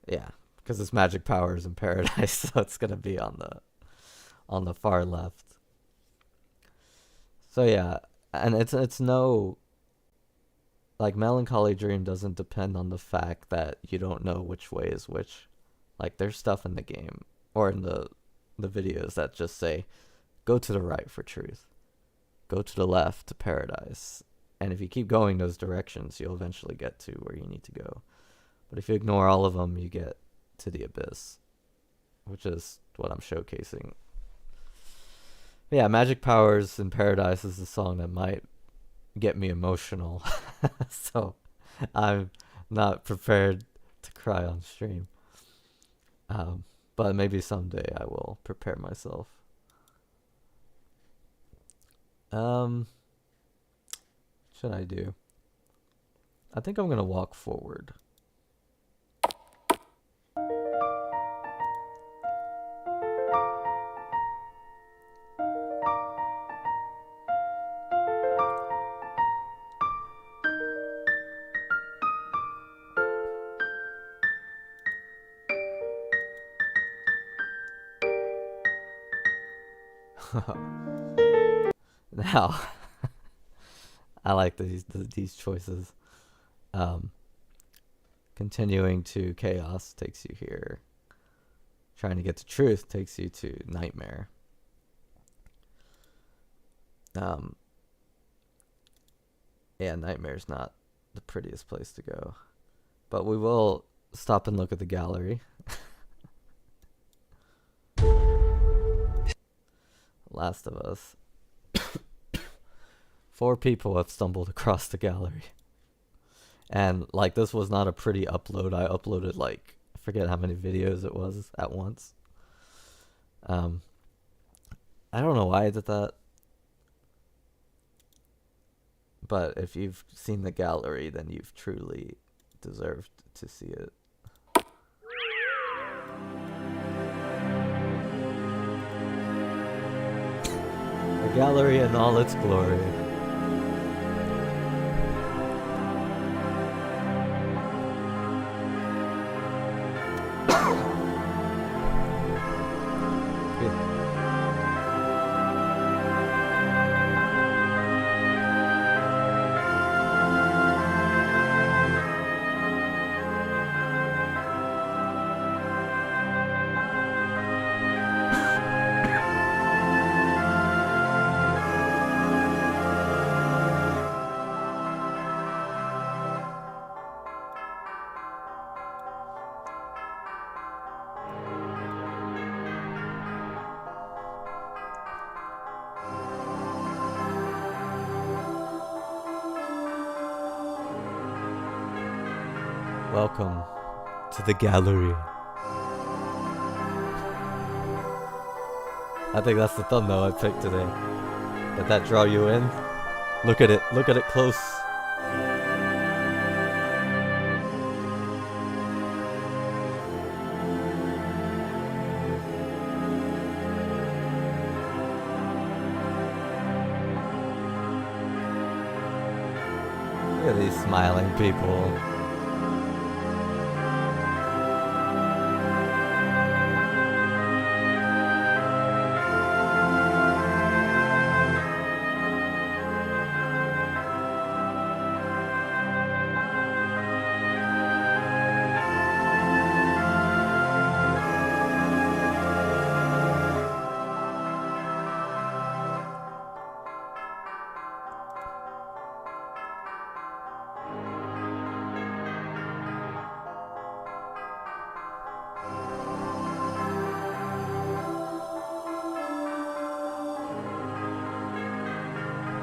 Yeah, because it's magic powers in paradise, so it's gonna be on the far left. So yeah. And it's no, like, Melancholy Dream doesn't depend on the fact that you don't know which way is which. Like, there's stuff in the game or in the videos that just say, go to the right for truth, go to the left to paradise, and if you keep going those directions, you'll eventually get to where you need to go. But if you ignore all of them, you get to the abyss, which is what I'm showcasing. Yeah, Magic Powers in Paradise is a song that might get me emotional. So I'm not prepared to cry on stream. But maybe someday I will prepare myself. What should I do? I think I'm going to walk forward. Now, I like these choices. Continuing to Chaos takes you here. Trying to get to Truth takes you to Nightmare. Yeah, Nightmare's not the prettiest place to go. But we will stop and look at the gallery. Last of Us. 4 people have stumbled across the gallery. And, like, this was not a pretty upload. I uploaded, like, I forget how many videos it was at once. I don't know why I did that. But if you've seen the gallery, then you've truly deserved to see it. The gallery in all its glory. Welcome to the gallery. I think that's the thumbnail I picked today. Did that draw you in? Look at it close. Look at these smiling people.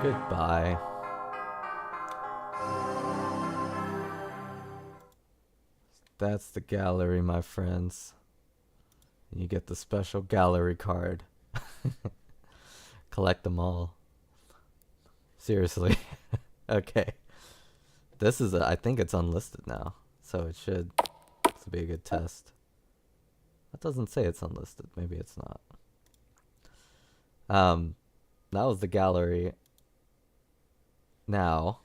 Goodbye. That's the gallery, my friends. You get the special gallery card. Collect them all. Seriously. Okay. This is I think it's unlisted now, so it should be a good test. That doesn't say it's unlisted. Maybe it's not. That was the gallery. Now,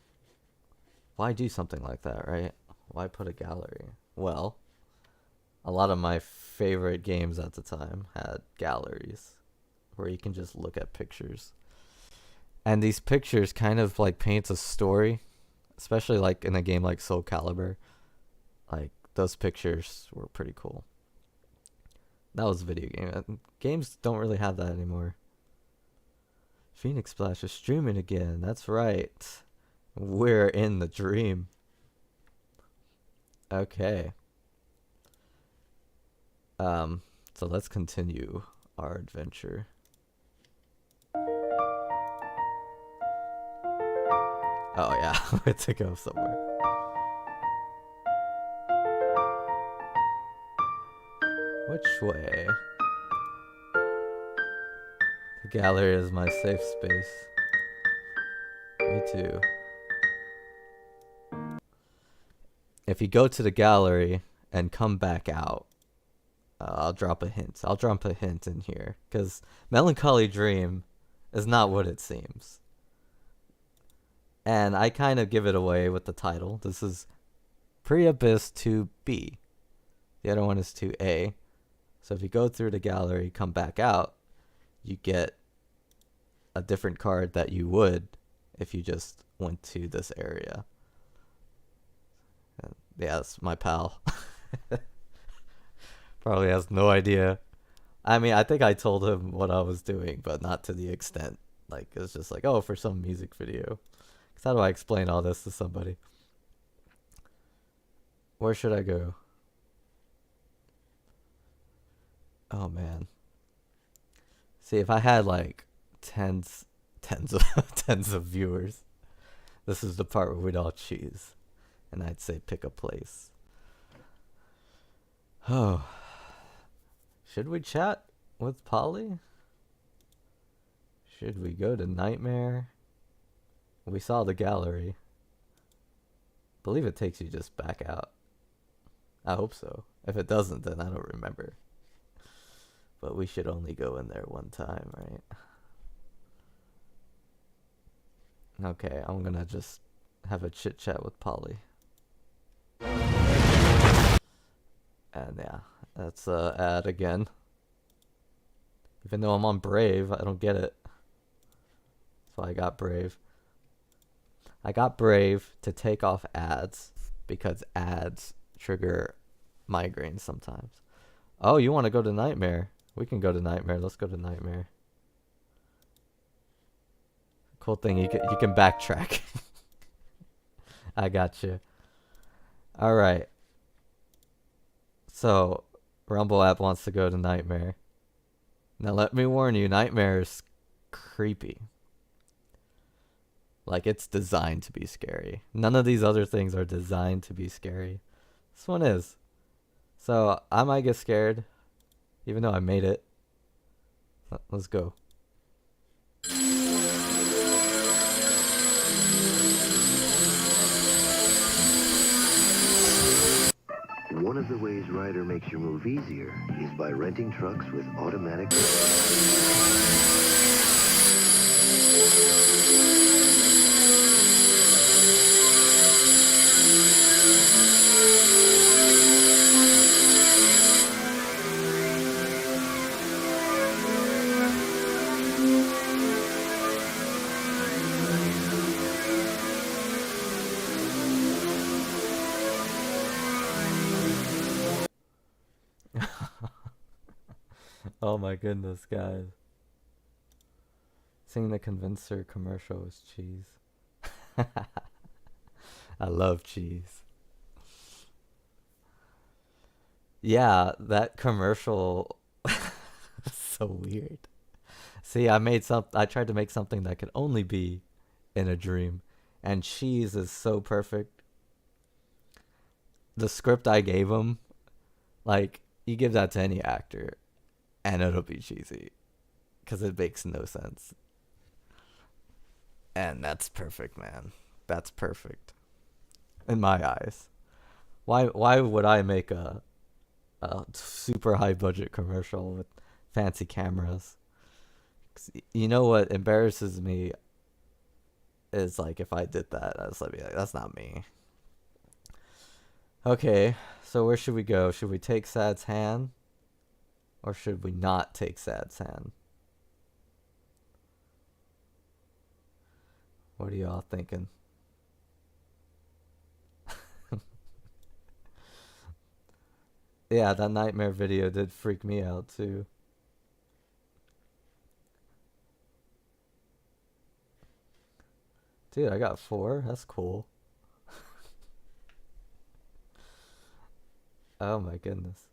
why do something like that, right? Why put a gallery? Well, a lot of my favorite games at the time had galleries where you can just look at pictures. And these pictures kind of like paints a story, especially like in a game like Soul Calibur. Like those pictures were pretty cool. That was a video game. Games don't really have that anymore. Phoenix Splash is streaming again. That's right. We're in the dream. Okay. So let's continue our adventure. Oh yeah, we had to go somewhere. Which way? The gallery is my safe space. Me too. If you go to the gallery and come back out, I'll drop a hint. I'll drop a hint in here, because Melancholy Dream is not what it seems. And I kind of give it away with the title. This is Pre-Abyss 2B. The other one is 2A. So if you go through the gallery, come back out, you get a different card that you would if you just went to this area. Yeah, that's my pal. Probably has no idea. I mean, I think I told him what I was doing, but not to the extent. Like, it's just like, oh, for some music video. Because how do I explain all this to somebody? Where should I go? Oh, man. See, if I had, like, tens of viewers, this is the part where we'd all choose. And I'd say pick a place. Oh. Should we chat with Polly? Should we go to Nightmare? We saw the gallery. Believe it takes you just back out. I hope so. If it doesn't, then I don't remember. But we should only go in there one time, right? Okay, I'm gonna just have a chit chat with Polly. And yeah, that's ad again. Even though I'm on Brave, I don't get it. So I got Brave. I got Brave to take off ads because ads trigger migraines sometimes. Oh, you want to go to Nightmare? We can go to Nightmare. Let's go to Nightmare. Cool thing, you can backtrack. I got you. All right. So, Rumble app wants to go to Nightmare. Now let me warn you, Nightmare is creepy. Like, it's designed to be scary. None of these other things are designed to be scary. This one is. So, I might get scared, even though I made it. Let's go. One of the ways Ryder makes your move easier is by renting trucks with automatic... Oh my goodness, guys. Seeing the convincer commercial was cheese. I love cheese. Yeah, that commercial so weird. See, I tried to make something that could only be in a dream, and cheese is so perfect. The script I gave him, like, you give that to any actor and it'll be cheesy because it makes no sense. And that's perfect, man. That's perfect in my eyes. Why would I make a super high budget commercial with fancy cameras? 'Cause you know what embarrasses me is, like, if I did that, I was like, that's not me. Okay, so where should we go? Should we take Sad's hand? Or should we not take Sad's hand? What are y'all thinking? Yeah, that Nightmare video did freak me out too. Dude, I got 4. That's cool. Oh my goodness.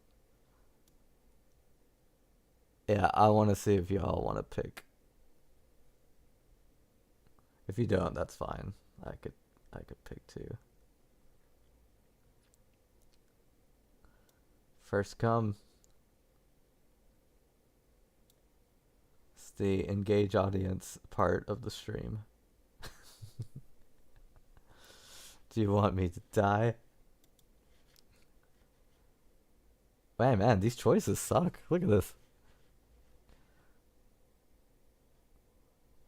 Yeah, I want to see if y'all want to pick. If you don't, that's fine. I could pick 2. First come. It's the engage audience part of the stream. Do you want me to die? Man, these choices suck. Look at this.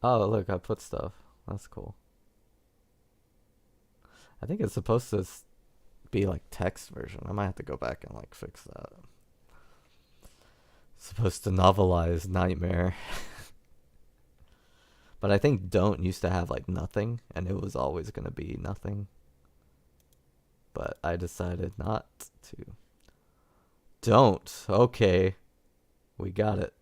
Oh, look, I put stuff. That's cool. I think it's supposed to be like text version. I might have to go back and like fix that. It's supposed to novelize Nightmare. But I think Don't used to have like nothing, and it was always going to be nothing. But I decided not to. Don't. Okay. We got it.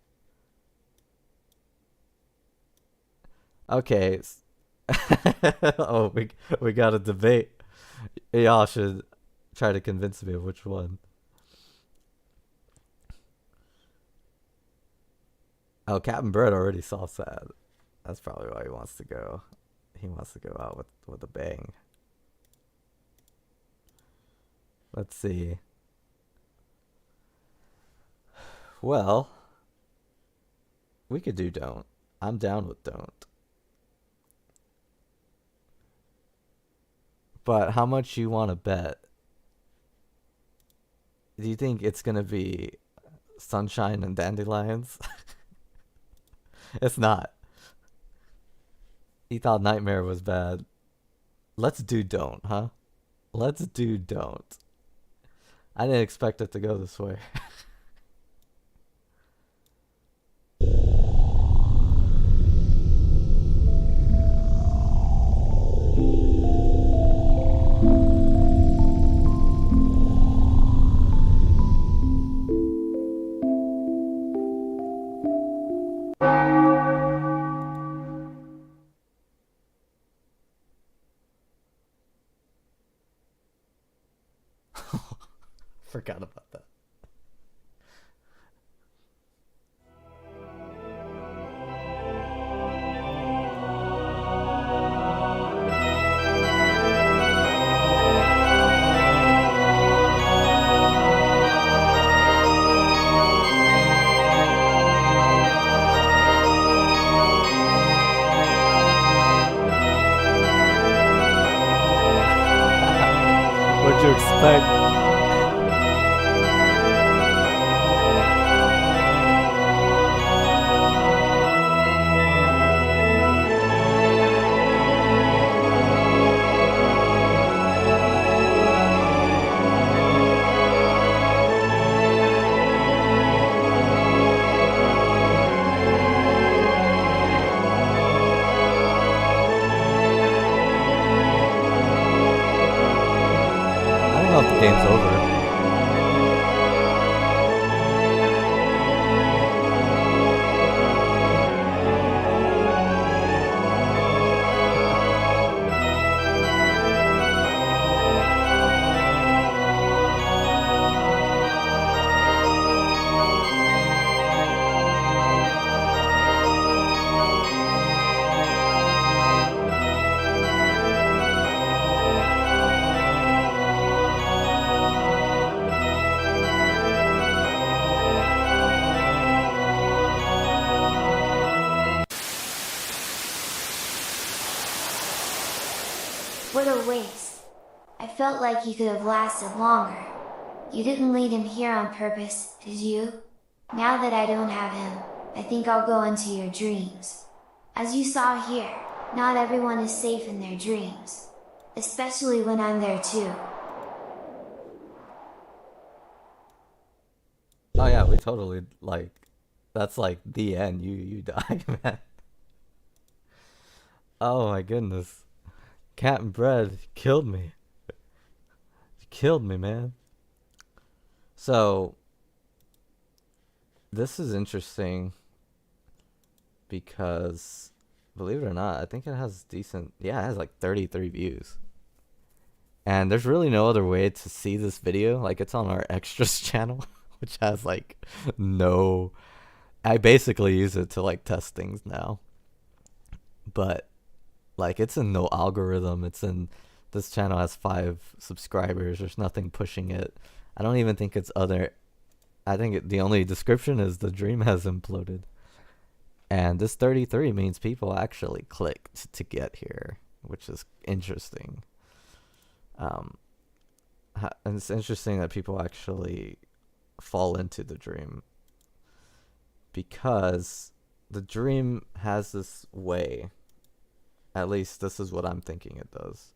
Okay. Oh, we got a debate. Y'all should try to convince me of which one. Oh, Captain Bird already saw Sad. That's probably why he wants to go. He wants to go out with a bang. Let's see. Well, we could do Don't. I'm down with Don't. But how much you want to bet? Do you think it's gonna be sunshine and dandelions? It's not. He thought Nightmare was bad. Let's do Don't, huh? Let's do Don't. I didn't expect it to go this way. Forgot about that. What'd you expect? I don't know if the game's over. What a waste. I felt like he could have lasted longer. You didn't lead him here on purpose, did you? Now that I don't have him, I think I'll go into your dreams. As you saw here, not everyone is safe in their dreams. Especially when I'm there too. Oh yeah, we totally, like, that's like the end. You die, man. Oh my goodness. Cat and bread killed me. You killed me, man. So this is interesting because, believe it or not, I think it has decent, yeah, it has like 33 views. And there's really no other way to see this video. Like, it's on our extras channel, which has like no, I basically use it to like test things now. But like, it's in no algorithm. It's in, this channel has 5 subscribers. There's nothing pushing it. I don't even think it's other, I think the only description is the dream has imploded. And this 33 means people actually clicked to get here, which is interesting. And it's interesting that people actually fall into the dream, because the dream has this way, at least this is what I'm thinking it does.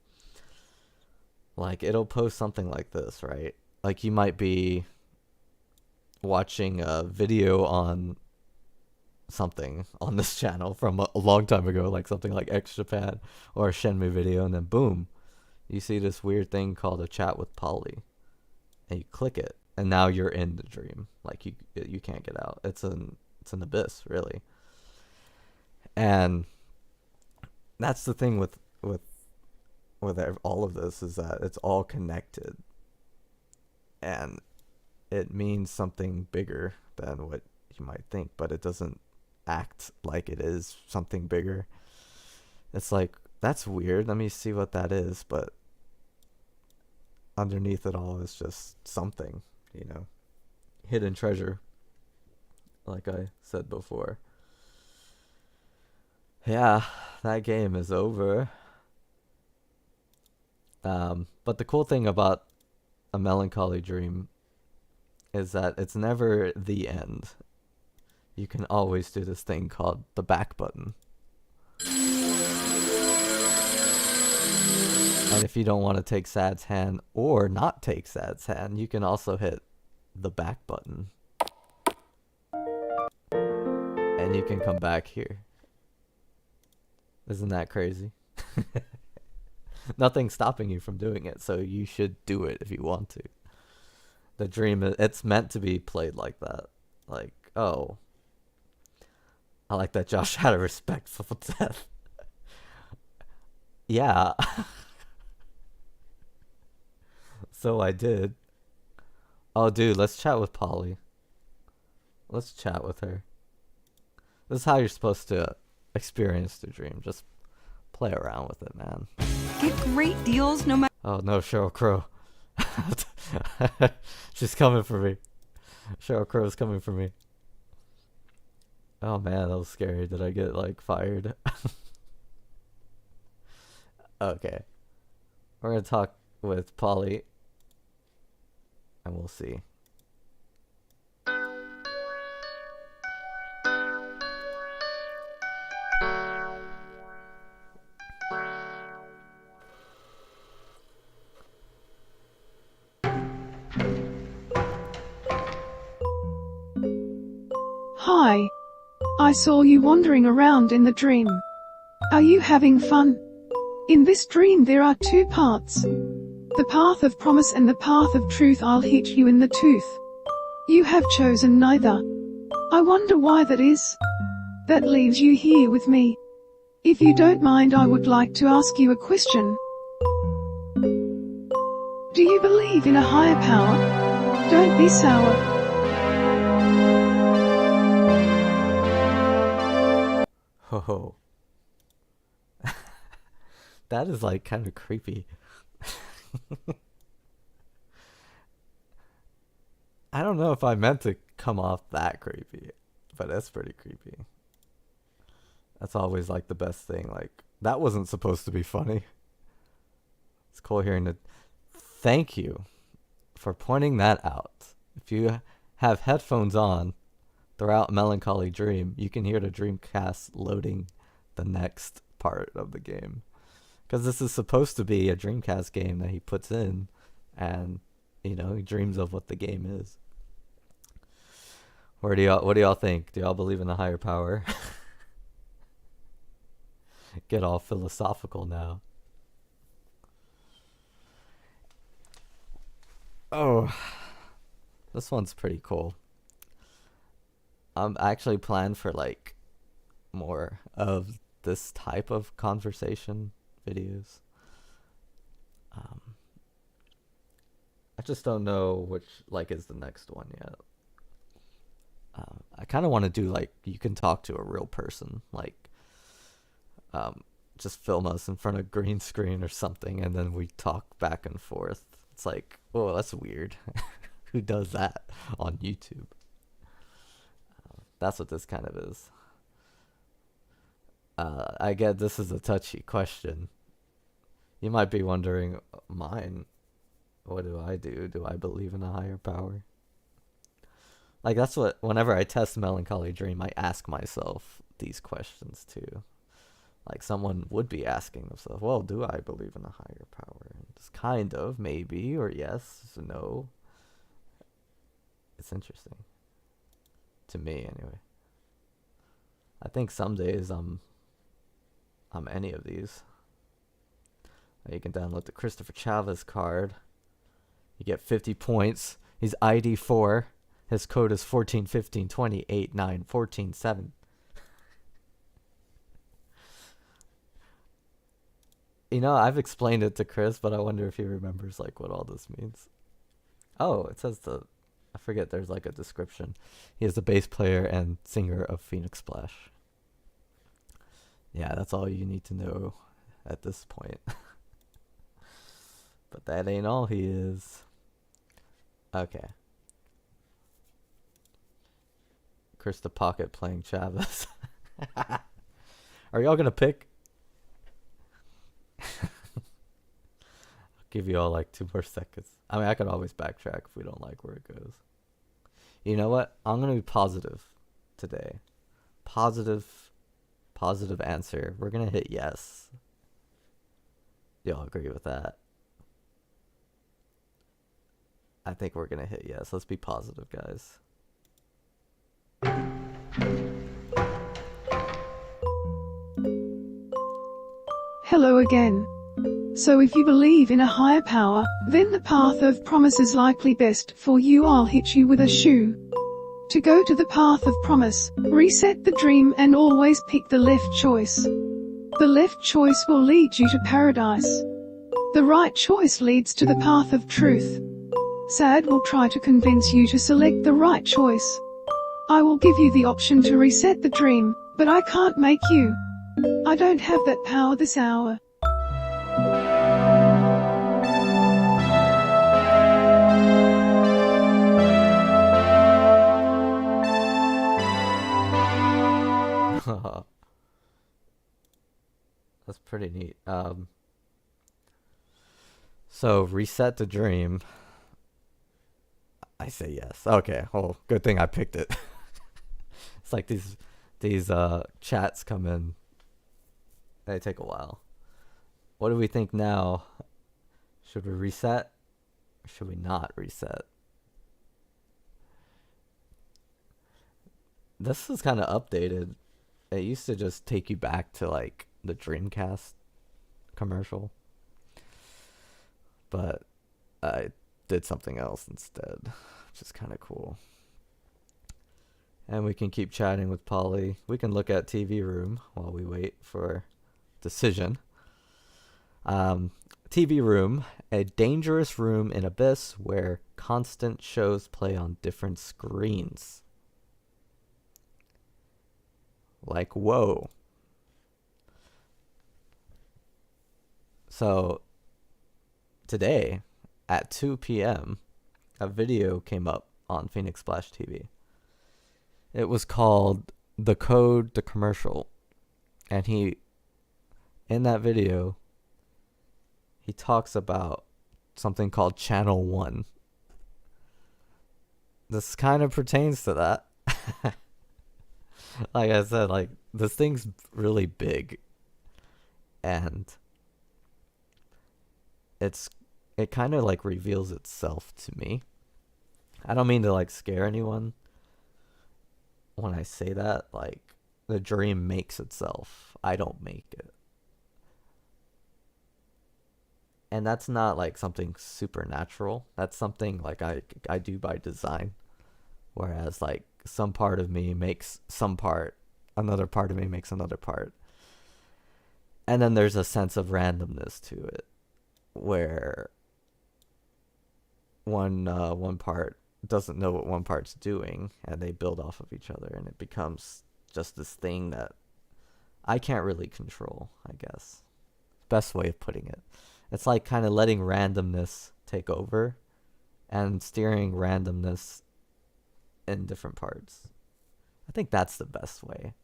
Like, it'll post something like this, right? Like, you might be watching a video on something on this channel from a long time ago, like something like X Japan or a Shenmue video, and then boom, you see this weird thing called a chat with Polly, and you click it, and now you're in the dream. Like, you can't get out. It's an abyss, really. And that's the thing with all of this, is that it's all connected, and it means something bigger than what you might think, but it doesn't act like it is something bigger. It's like, that's weird, let me see what that is, but underneath it all is just something, hidden treasure, like I said before. Yeah, that game is over. But the cool thing about a melancholy dream is that it's never the end. You can always do this thing called the back button. And if you don't want to take Sad's hand or not take Sad's hand, you can also hit the back button. And you can come back here. Isn't that crazy? Nothing's stopping you from doing it, so you should do it if you want to. The dream, it's meant to be played like that. Like, oh, I like that Josh had a respectful death. Yeah. So I did. Oh, dude, let's chat with Polly. Let's chat with her. This is how you're supposed to experience the dream. Just play around with it, man. Get great deals no matter. Oh no, Sheryl Crow. She's coming for me. Sheryl Crow's coming for me. Oh man, that was scary. Did I get like fired? Okay. We're gonna talk with Polly. And we'll see. Hi. I saw you wandering around in the dream. Are you having fun? In this dream there are two parts. The path of promise and the path of truth. I'll hit you in the tooth. You have chosen neither. I wonder why that is. That leaves you here with me. If you don't mind, I would like to ask you a question. Do you believe in a higher power? Don't be sour. Ho. That is like kind of creepy. I don't know if I meant to come off that creepy, but that's pretty creepy. That's always like the best thing. Like, that wasn't supposed to be funny. It's cool hearing it. Thank you for pointing that out. If you have headphones on throughout Melancoli Dream, you can hear the Dreamcast loading the next part of the game. Because this is supposed to be a Dreamcast game that he puts in, and, you know, he dreams of what the game is. What do y'all think? Do y'all believe in a higher power? Get all philosophical now. Oh, this one's pretty cool. I'm actually planned for like more of this type of conversation videos. I just don't know which like is the next one yet. I kind of want to do like you can talk to a real person, like just film us in front of green screen or something, and then we talk back and forth. It's like, oh, that's weird. Who does that on YouTube? That's what this kind of is. I get this is a touchy question. You might be wondering, mine, what do I do? Do I believe in a higher power? Like, that's what, whenever I test Melancoli Dream, I ask myself these questions too. Like, someone would be asking themselves, well, do I believe in a higher power? And just kind of, maybe, or yes, no. It's interesting. To me, anyway. I think some days I'm any of these. You can download the Christopher Chavez card. You get 50 points. He's ID 4. His code is 14 15 20 8 9 14 7. You know, I've explained it to Chris, but I wonder if he remembers like what all this means. Oh, it says I forget, there's like a description. He is the bass player and singer of Phoenix Splash. Yeah, that's all you need to know at this point. But that ain't all he is. Okay. Chris the Pocket playing Chavez. Are y'all gonna pick? give you all like 2 more seconds. I mean, I could always backtrack if we don't like where it goes. You know what? I'm gonna be positive today. Positive answer. We're gonna hit yes. Y'all agree with that? I think we're gonna hit yes. Let's be positive, guys. Hello again. So if you believe in a higher power, then the path of promise is likely best for you. I'll hit you with a shoe. To go to the path of promise, reset the dream and always pick the left choice. The left choice will lead you to paradise. The right choice leads to the path of truth. Sad will try to convince you to select the right choice. I will give you the option to reset the dream, but I can't make you. I don't have that power this hour. That's pretty neat. So reset the dream. I say yes. Okay. Oh, good thing I picked it. It's like these chats come in. They take a while. What do we think now? Should we reset? Or should we not reset? This is kind of updated. It used to just take you back to like the Dreamcast commercial. But I did something else instead, which is kind of cool. And we can keep chatting with Polly. We can look at TV Room while we wait for decision. TV Room, a dangerous room in Abyss where constant shows play on different screens. Like, whoa. So, today, at 2 p.m., a video came up on Phoenix Splash TV. It was called The Code to Commercial. And in that video, he talks about something called Channel 1. This kind of pertains to that. Like I said, like, this thing's really big. And it kind of like reveals itself to me. I don't mean to like scare anyone when I say that. Like, the dream makes itself. I don't make it. And that's not like something supernatural. That's something like I do by design. Whereas like some part of me makes some part, another part of me makes another part. And then there's a sense of randomness to it, where one part doesn't know what one part's doing, and they build off of each other, and it becomes just this thing that I can't really control, I guess. Best way of putting it. It's like kind of letting randomness take over and steering randomness in different parts. I think that's the best way.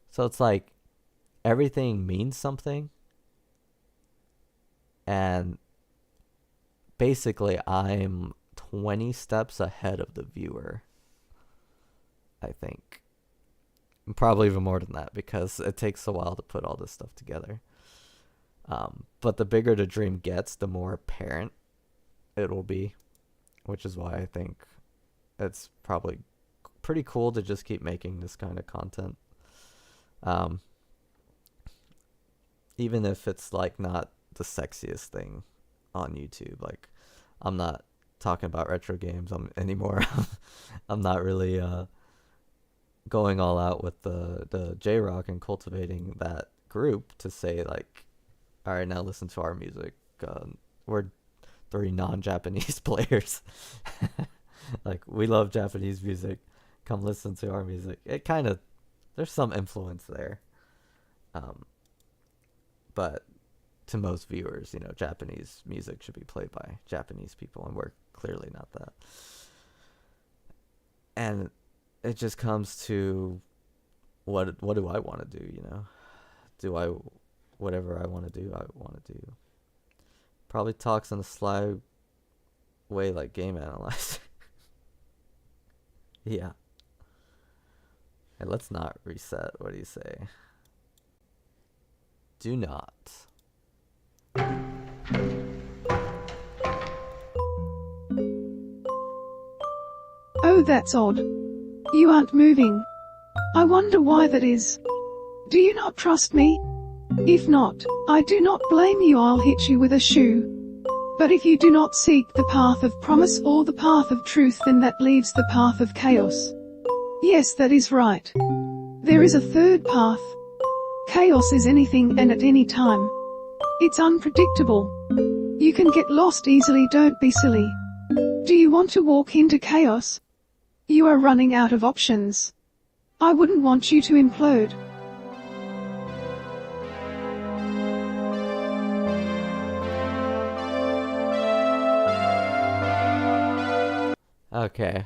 So it's like everything means something, and basically I'm 20 steps ahead of the viewer, I think. Probably even more than that, because it takes a while to put all this stuff together. But the bigger the dream gets, the more apparent it will be, which is why I think it's probably pretty cool to just keep making this kind of content. Even if it's like not the sexiest thing on YouTube. Like, I'm not talking about retro games anymore. I'm not really going all out with the J-Rock and cultivating that group to say like, all right, now listen to our music. We're 3 non-Japanese players. Like, we love Japanese music. Come listen to our music. It kind of, there's some influence there. But to most viewers, you know, Japanese music should be played by Japanese people, and we're clearly not that. And it just comes to what do I want to do, you know? Whatever I want to do, I want to do. Probably talks in a sly way like game analyzer. Yeah. Hey, let's not reset. What do you say? Do not. Oh, that's odd. You aren't moving. I wonder why that is. Do you not trust me? If not, I do not blame you. I'll hit you with a shoe. But if you do not seek the path of promise or the path of truth, then that leaves the path of chaos. Yes, that is right. There is a third path. Chaos is anything and at any time. It's unpredictable. You can get lost easily. Don't be silly. Do you want to walk into chaos? You are running out of options. I wouldn't want you to implode. Okay.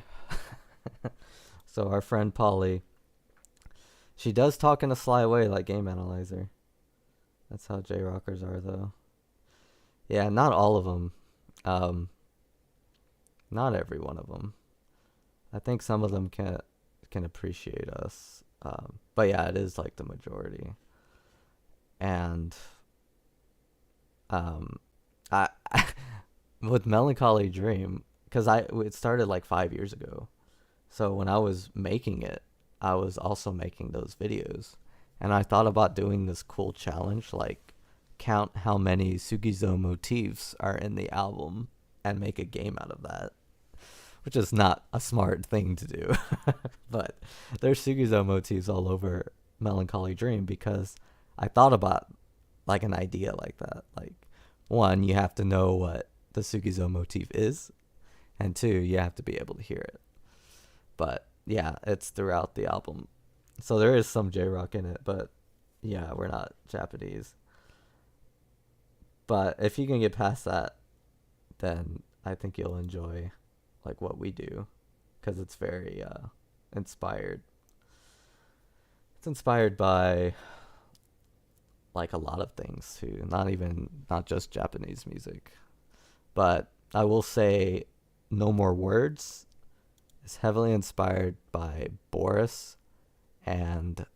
So our friend Polly, she does talk in a sly way like game analyzer. That's how J-Rockers are, though. Yeah, not all of them. Not every one of them. I think some of them can appreciate us. But yeah, it is like the majority. And I with Melancholy Dream, because it started like 5 years ago. So when I was making it, I was also making those videos. And I thought about doing this cool challenge, like count how many Sugizo motifs are in the album and make a game out of that. Which is not a smart thing to do. But there's Sugizo motifs all over Melancholy Dream because I thought about like an idea like that. Like, one, you have to know what the Sugizo motif is. And two, you have to be able to hear it. But yeah, it's throughout the album. So there is some J-Rock in it, but yeah, we're not Japanese. But if you can get past that, then I think you'll enjoy like what we do, because it's very inspired. It's inspired by like a lot of things too, not just Japanese music. But I will say No More Words is heavily inspired by Boris and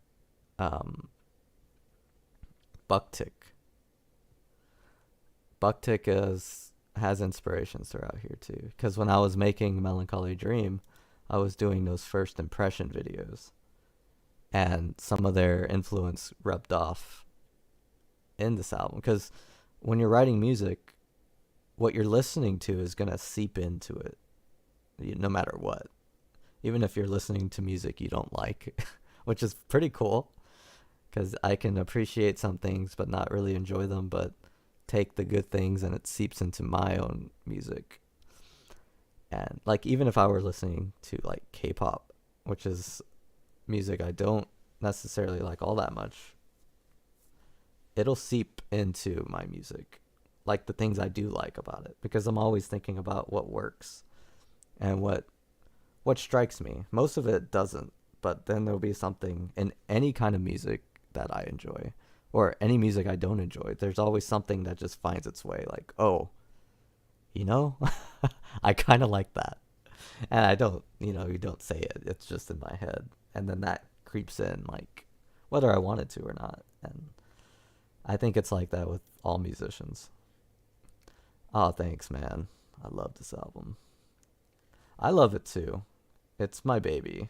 Bucktick. Bucktick has inspirations throughout here too, because when I was making Melancholy Dream, I was doing those first impression videos, and some of their influence rubbed off in this album, because when you're writing music, what you're listening to is going to seep into it, no matter what. Even if you're listening to music you don't like, which is pretty cool, because I can appreciate some things but not really enjoy them, but take the good things and it seeps into my own music. And like, even if I were listening to like K-pop, which is music I don't necessarily like all that much, it'll seep into my music, like the things I do like about it, because I'm always thinking about what works and what strikes me. Most of it doesn't, but then there'll be something in any kind of music that I enjoy, or any music I don't enjoy. There's always something that just finds its way, like, oh, I kind of like that. And I don't, you don't say it. It's just in my head. And then that creeps in, like, whether I wanted to or not. And I think it's like that with all musicians. Oh, thanks, man. I love this album. I love it too. It's my baby.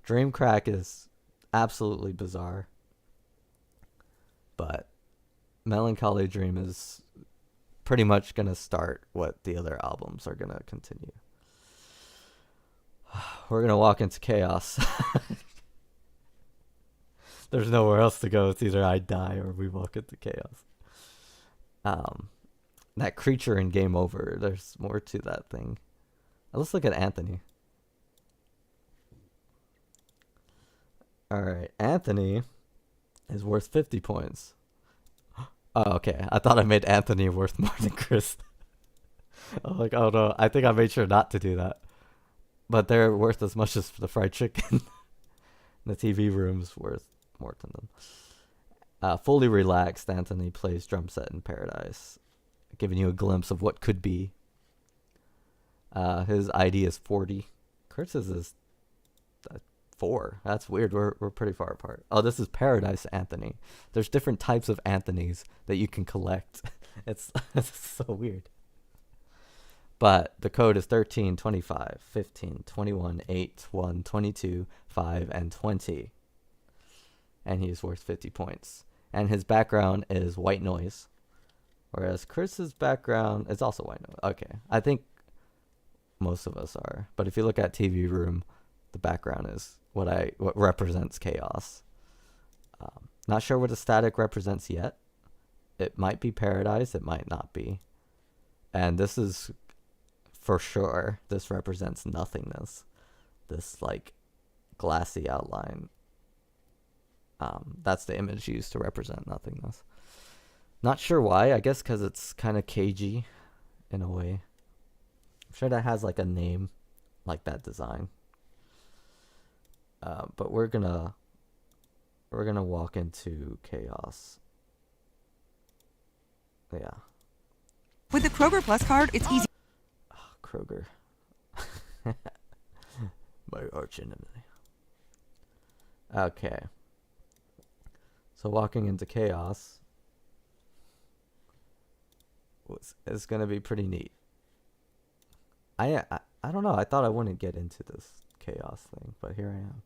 Dreamcrack is absolutely bizarre, but Melancholy Dream is pretty much going to start what the other albums are going to continue. We're going to walk into chaos. There's nowhere else to go. It's either I die or we walk into chaos. That creature in Game Over, there's more to that thing. Let's look at Anthony. Alright, Anthony is worth 50 points. Oh, okay. I thought I made Anthony worth more than Chris. I'm like, oh no, I think I made sure not to do that. But they're worth as much as the fried chicken. The TV room's worth more than them. Fully relaxed, Anthony plays drum set in Paradise, giving you a glimpse of what could be. His ID is 40. Kurtz's is 4. That's weird. We're pretty far apart. Oh, this is Paradise Anthony. There's different types of Anthonys that you can collect. It's so weird. But the code is 13, 25, 15, 21, 8, 1, 22, 5, and 20. And he is worth 50 points. And his background is white noise. Whereas Chris's background is also white noise. Okay, I think most of us are. But if you look at TV Room, the background is what represents chaos. Not sure what a static represents yet. It might be Paradise, it might not be. And this is for sure, this represents nothingness. This like glassy outline. That's the image used to represent nothingness. Not sure why. I guess because it's kind of cagey in a way. I'm sure that has like a name like that design. But we're gonna walk into chaos. Yeah. With the Kroger Plus card, it's easy. Oh, Kroger. My arch enemy. Okay. So walking into chaos is gonna be pretty neat. I don't know. I thought I wouldn't get into this chaos thing, but here I am.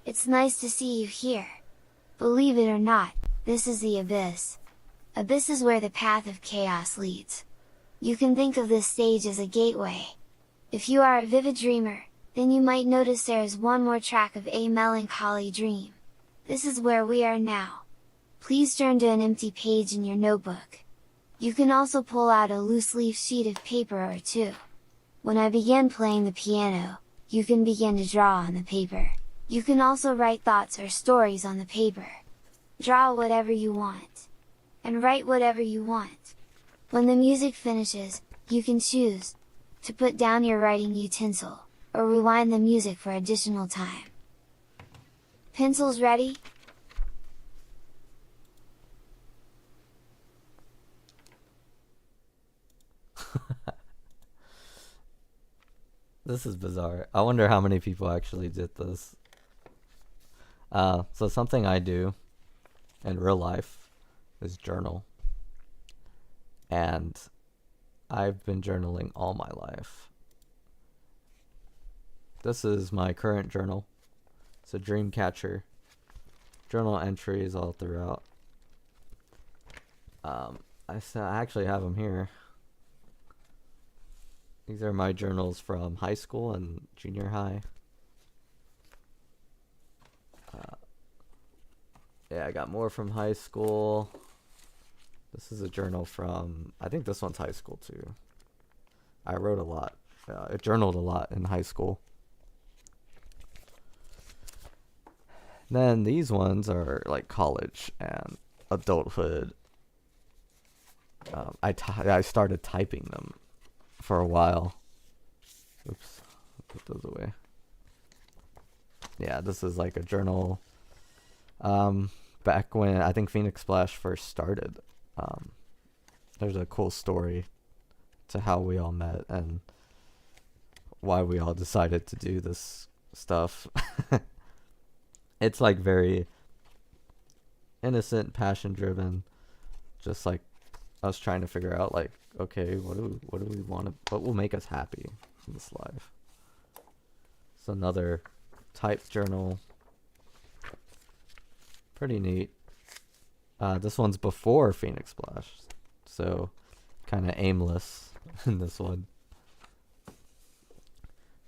It's nice to see you here. Believe it or not, this is the Abyss. Abyss is where the path of chaos leads. You can think of this stage as a gateway. If you are a vivid dreamer, then you might notice there is one more track of A Melancholy Dream. This is where we are now. Please turn to an empty page in your notebook. You can also pull out a loose leaf sheet of paper or two. When I begin playing the piano, you can begin to draw on the paper. You can also write thoughts or stories on the paper. Draw whatever you want. And write whatever you want. When the music finishes, you can choose to put down your writing utensil, or rewind the music for additional time. Pencils ready? This is bizarre. I wonder how many people actually did this. So something I do in real life is journal. And I've been journaling all my life. This is my current journal. It's a dream catcher. Journal entries all throughout. I actually have them here. These are my journals from high school and junior high. Yeah, I got more from high school. This is a journal from, I think this one's high school too. I wrote a lot. I journaled a lot in high school. Then these ones are like college and adulthood. I started typing them for a while. Oops, put those away. Yeah, this is like a journal. Back when I think Phoenix Splash first started. There's a cool story to how we all met and why we all decided to do this stuff. It's like very innocent, passion driven, just like us trying to figure out like, okay, what do we want to, what will make us happy in this life? It's another typed journal. Pretty neat. This one's before Phoenix Splash, so kind of aimless in this one.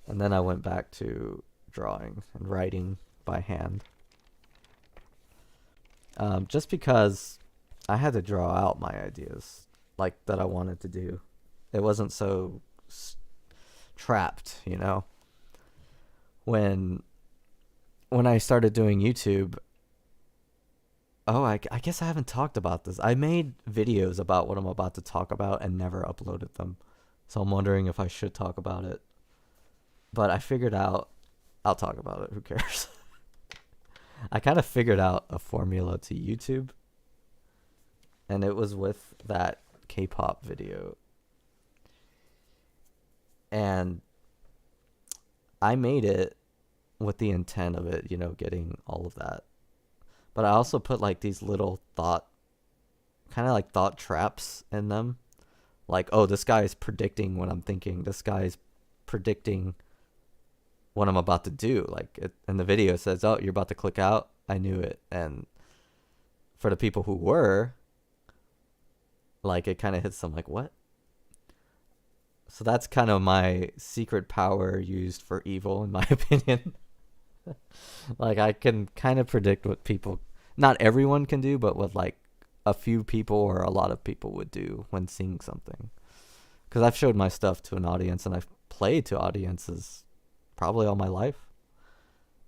And then I went back to drawing and writing by hand. Just because I had to draw out my ideas, like that I wanted to do. It wasn't so trapped, you know. When I started doing YouTube, Oh, I guess I haven't talked about this. I made videos about what I'm about to talk about and never uploaded them. So I'm wondering if I should talk about it. But I figured out, I'll talk about it. Who cares? I kind of figured out a formula to YouTube. And it was with that K-pop video. And I made it with the intent of it, getting all of that. But I also put like these little kind of like thought traps in them. Like, oh, this guy is predicting what I'm thinking. This guy is predicting what I'm about to do. Like, in the video it says, oh, you're about to click out. I knew it. And for the people who were, like, it kind of hits them like, what? So that's kind of my secret power used for evil, in my opinion. Like, I can kind of predict what people, not everyone can do, but what like a few people or a lot of people would do when seeing something. Because I've showed my stuff to an audience and I've played to audiences probably all my life.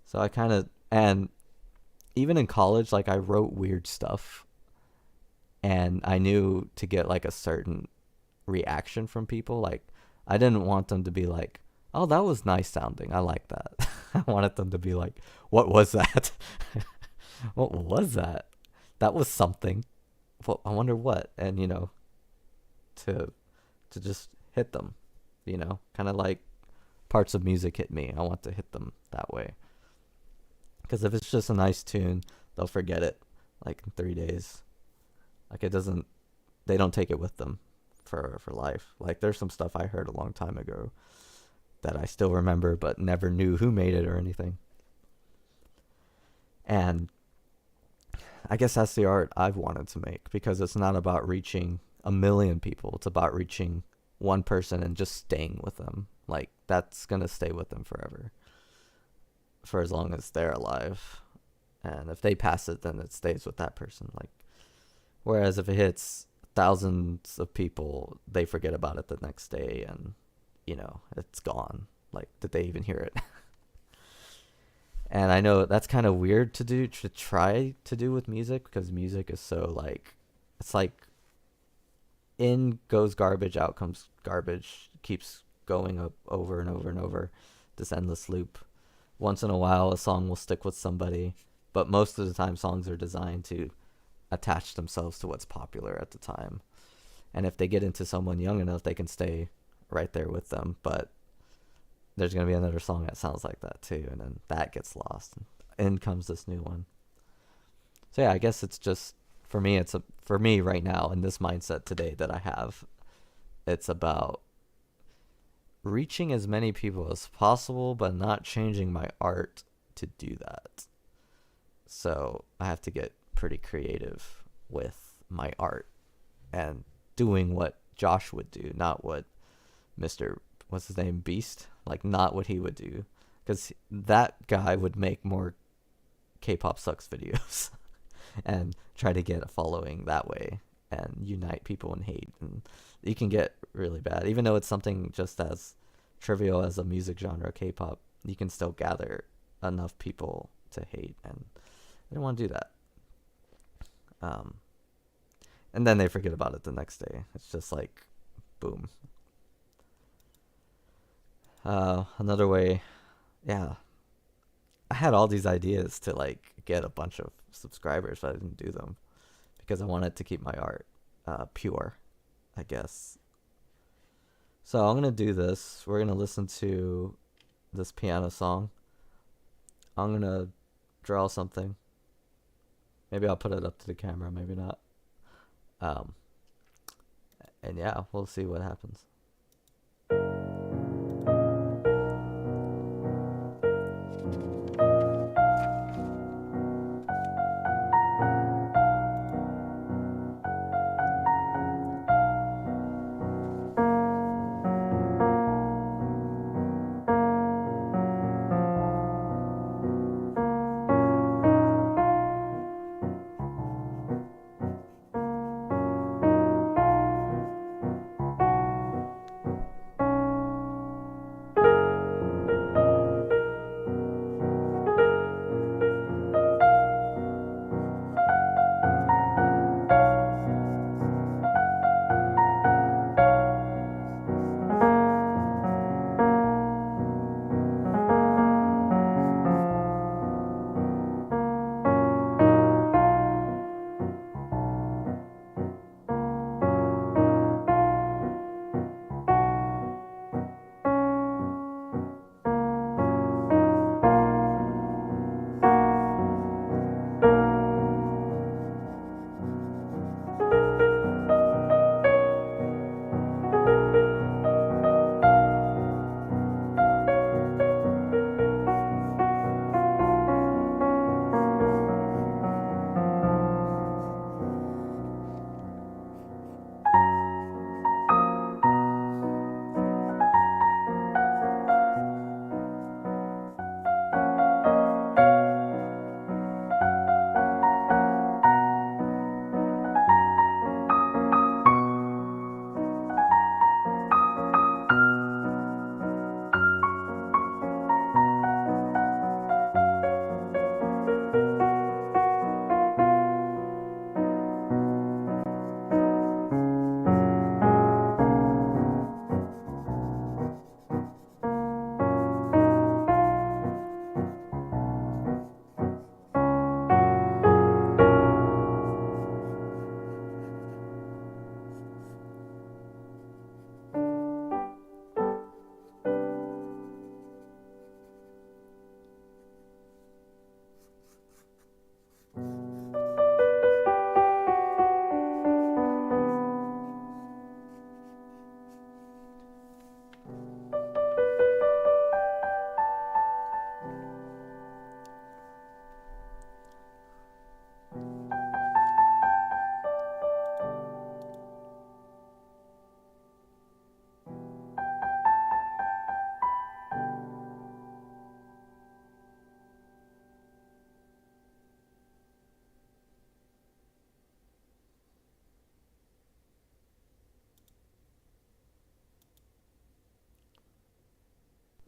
So I kind of, and even in college, like I wrote weird stuff and I knew to get like a certain reaction from people. Like, I didn't want them to be like, oh, that was nice sounding. I like that. I wanted them to be like, what was that? What was that? That was something. Well, I wonder what. And, to just hit them, kind of like parts of music hit me. I want to hit them that way. Because if it's just a nice tune, they'll forget it like in 3 days. Like they don't take it with them for life. Like there's some stuff I heard a long time ago that I still remember but never knew who made it or anything. And I guess that's the art I've wanted to make, because it's not about reaching a million people. It's about reaching one person and just staying with them. Like, that's going to stay with them forever, for as long as they're alive. And if they pass it, then it stays with that person. Like, whereas if it hits thousands of people, they forget about it the next day and, it's gone. Like, did they even hear it? And I know that's kind of weird to try to do with music, because music is so like, it's like in goes garbage, out comes garbage, keeps going up over and over and over, this endless loop. Once in a while, a song will stick with somebody, but most of the time songs are designed to attach themselves to what's popular at the time. And if they get into someone young enough, they can stay right there with them. But there's going to be another song that sounds like that too, and then that gets lost. And in comes this new one. So yeah, I guess it's just, for me right now, in this mindset today that I have, it's about reaching as many people as possible, but not changing my art to do that. So I have to get pretty creative with my art and doing what Josh would do, not what Mr. what's his name, Beast, like not what he would do, because that guy would make more K-pop sucks videos and try to get a following that way and unite people in hate. And you can get really bad, even though it's something just as trivial as a music genre, K-pop, you can still gather enough people to hate, and I don't want to do that. And then they forget about it the next day. It's just like, boom. Another way, yeah. I had all these ideas to like get a bunch of subscribers, but I didn't do them because I wanted to keep my art pure, I guess. So I'm gonna do this. We're gonna listen to this piano song. I'm gonna draw something. Maybe I'll put it up to the camera, maybe not. And yeah, we'll see what happens.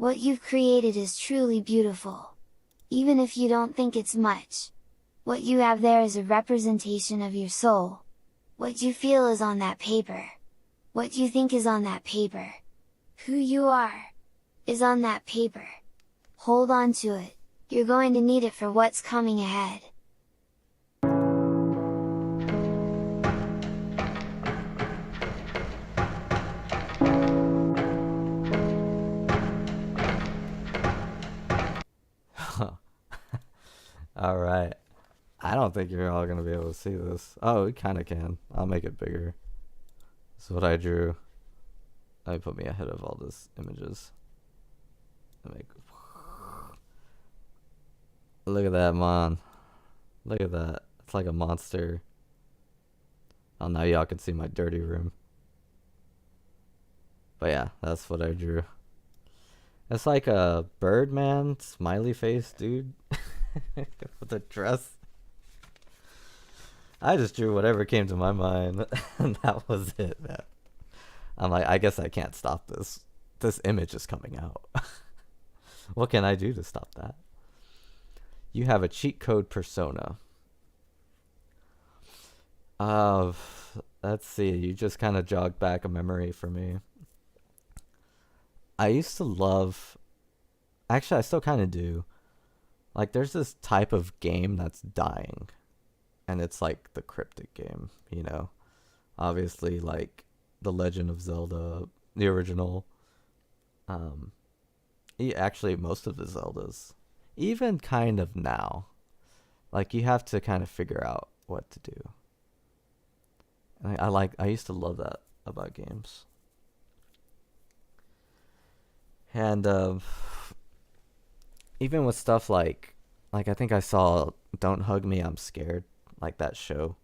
What you've created is truly beautiful. Even if you don't think it's much. What you have there is a representation of your soul. What you feel is on that paper. What you think is on that paper. Who you are is on that paper. Hold on to it, you're going to need it for what's coming ahead. Alright. I don't think you're all gonna be able to see this. Oh, we kinda can. I'll make it bigger. This is what I drew. Let me put me ahead of all these images. Look at that, man. Look at that. It's like a monster. Oh, now y'all can see my dirty room. But yeah, that's what I drew. It's like a Birdman smiley face dude with a dress. I just drew whatever came to my mind, and that was it, man. I'm like, I guess I can't stop this. This image is coming out. What can I do to stop that? You have a cheat code persona. Let's see. You just kind of jogged back a memory for me. I used to love... Actually, I still kind of do. Like, there's this type of game that's dying. And it's like the cryptic game, you know? Obviously, like, The Legend of Zelda, the original. Actually, most of the Zeldas. Even kind of now. Like, you have to kind of figure out what to do. And I used to love that about games. And even with stuff like I think I saw Don't Hug Me, I'm Scared, like that show.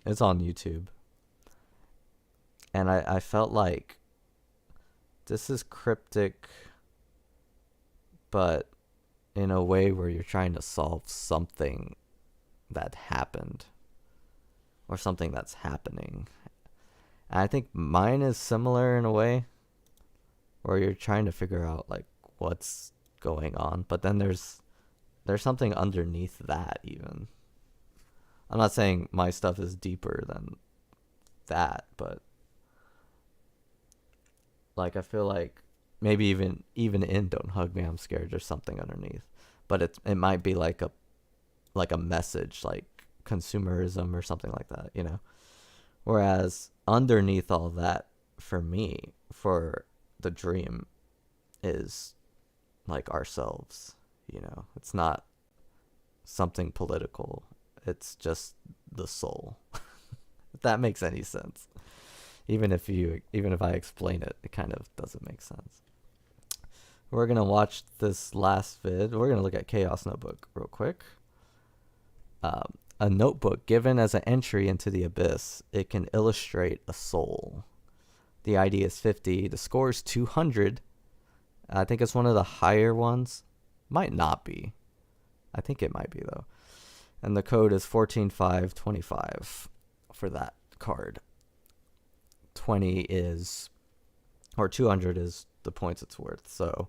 It's on YouTube. And I felt like this is cryptic, but in a way where you're trying to solve something that happened or something that's happening. And I think mine is similar in a way where you're trying to figure out like what's going on, but then there's something underneath that even. I'm not saying my stuff is deeper than that, but like I feel like maybe even in Don't Hug Me, I'm Scared, there's something underneath. But it might be like a message, like consumerism or something like that, you know? Whereas underneath all that, for me, for the dream, is like ourselves, you know? It's not something political. It's just the soul. If that makes any sense. Even if I explain it, it kind of doesn't make sense. We're going to watch this last vid. We're going to look at Chaos Notebook real quick. A notebook given as an entry into the abyss. It can illustrate a soul. The ID is 50. The score is 200. I think it's one of the higher ones. Might not be. I think it might be, though. And the code is 14525 for that card. 200 is the points it's worth. So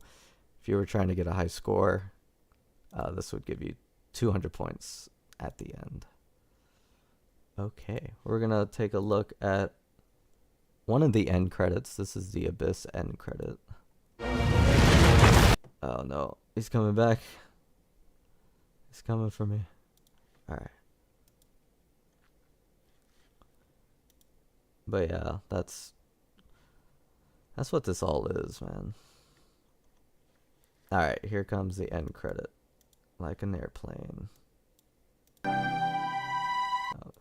if you were trying to get a high score, this would give you 200 points at the end. Okay, we're going to take a look at one of the end credits. This is the Abyss end credit. Oh no, he's coming back. He's coming for me. Alright. But yeah, that's what this all is, man. Alright, here comes the end credit. Like an airplane. Oh.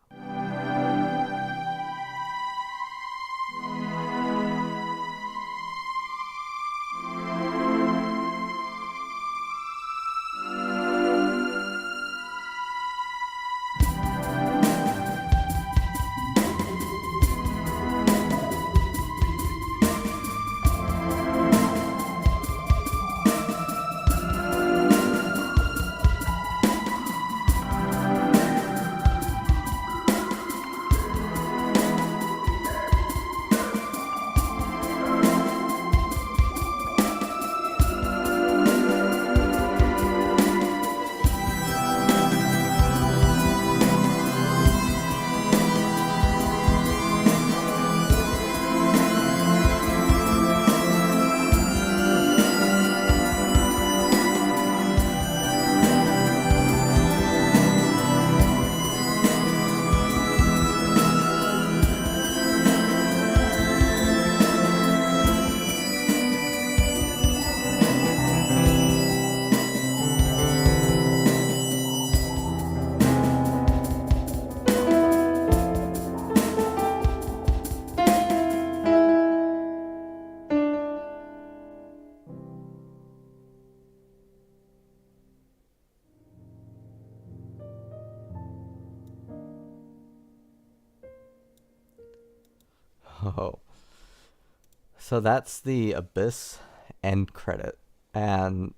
Oh. So that's the Abyss end credit. And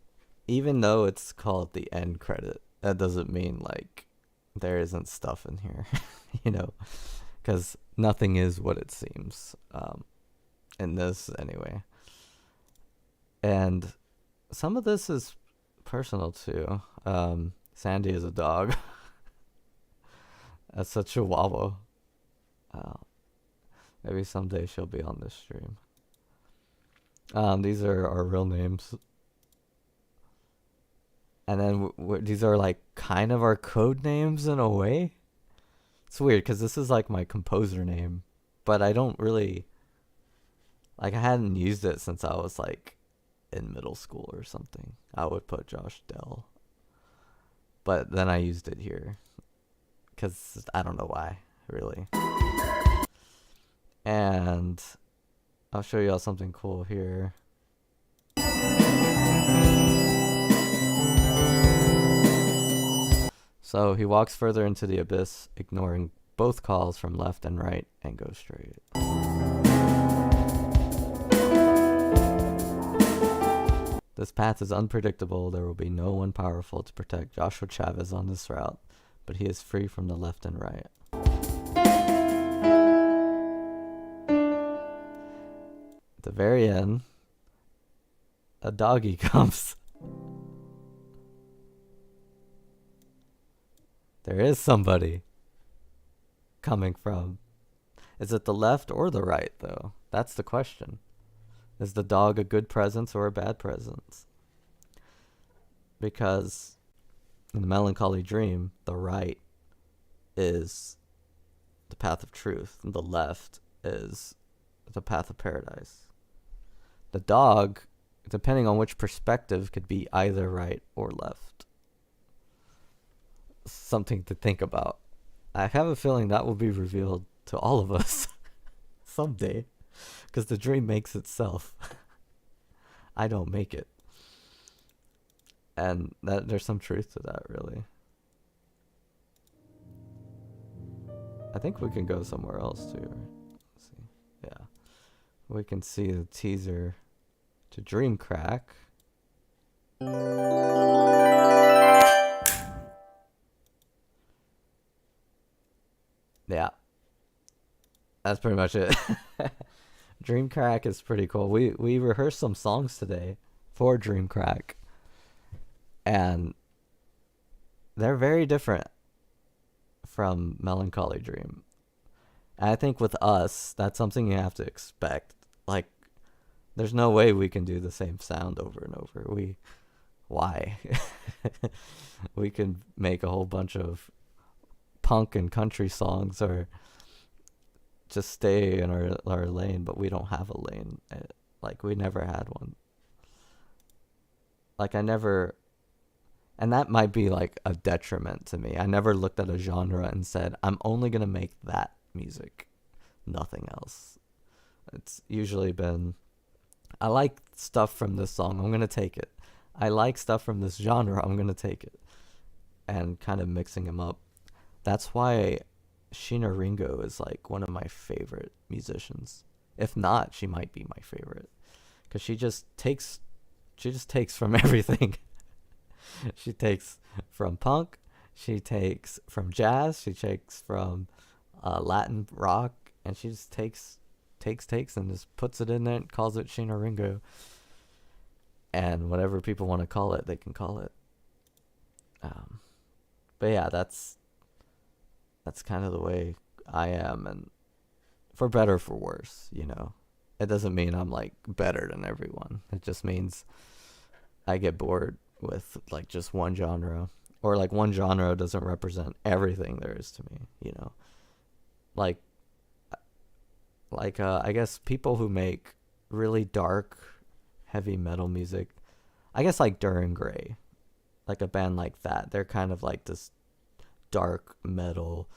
even though it's called the end credit, that doesn't mean like there isn't stuff in here, you know, because nothing is what it seems, in this anyway. And some of this is personal too. Sandy is a dog. That's a chihuahua. Maybe someday she'll be on this stream. These are our real names. And then these are like kind of our code names in a way. It's weird because this is like my composer name, but I don't really, like, I hadn't used it since I was like in middle school or something. I would put Josh Dell, but then I used it here because I don't know why, really. And I'll show y'all something cool here. So he walks further into the abyss, ignoring both calls from left and right, and goes straight. This path is unpredictable. There will be no one powerful to protect Joshua Chavez on this route, but he is free from the left and right. At the very end, a doggy comes. There is somebody coming from. Is it the left or the right, though? That's the question. Is the dog a good presence or a bad presence? Because in the Melancholy Dream, the right is the path of truth, and the left is the path of paradise. The dog, depending on which perspective, could be either right or left. Something to think about. I have a feeling that will be revealed to all of us someday, because the dream makes itself. I don't make it. And that there's some truth to that, really. I think we can go somewhere else too. Let's see. Yeah. We can see the teaser to Dream Crack. Yeah. That's pretty much it. Dream Crack is pretty cool. We rehearsed some songs today for Dream Crack, and they're very different from Melancholy Dream. And I think with us, that's something you have to expect. Like, there's no way we can do the same sound over and over. Why? We can make a whole bunch of punk and country songs, or just stay in our lane, but we don't have a lane. Like, we never had one. Like, and that might be like a detriment to me. I never looked at a genre and said, I'm only going to make that music, nothing else. It's usually been, I like stuff from this song, I'm going to take it. I like stuff from this genre, I'm going to take it. And kind of mixing them up. That's why Sheena Ringo is like one of my favorite musicians. If not, she might be my favorite, because she just takes from everything. She takes from punk, she takes from jazz, she takes from Latin rock, and she just takes and just puts it in there and calls it Sheena Ringo. And whatever people want to call it, they can call it. But yeah, that's kind of the way I am, and for better or for worse, you know. It doesn't mean I'm like better than everyone. It just means I get bored with like just one genre, or like one genre doesn't represent everything there is to me, you know. Like I guess people who make really dark, heavy metal music, I guess like Duran Gray, like a band like that, they're kind of like this dark metal,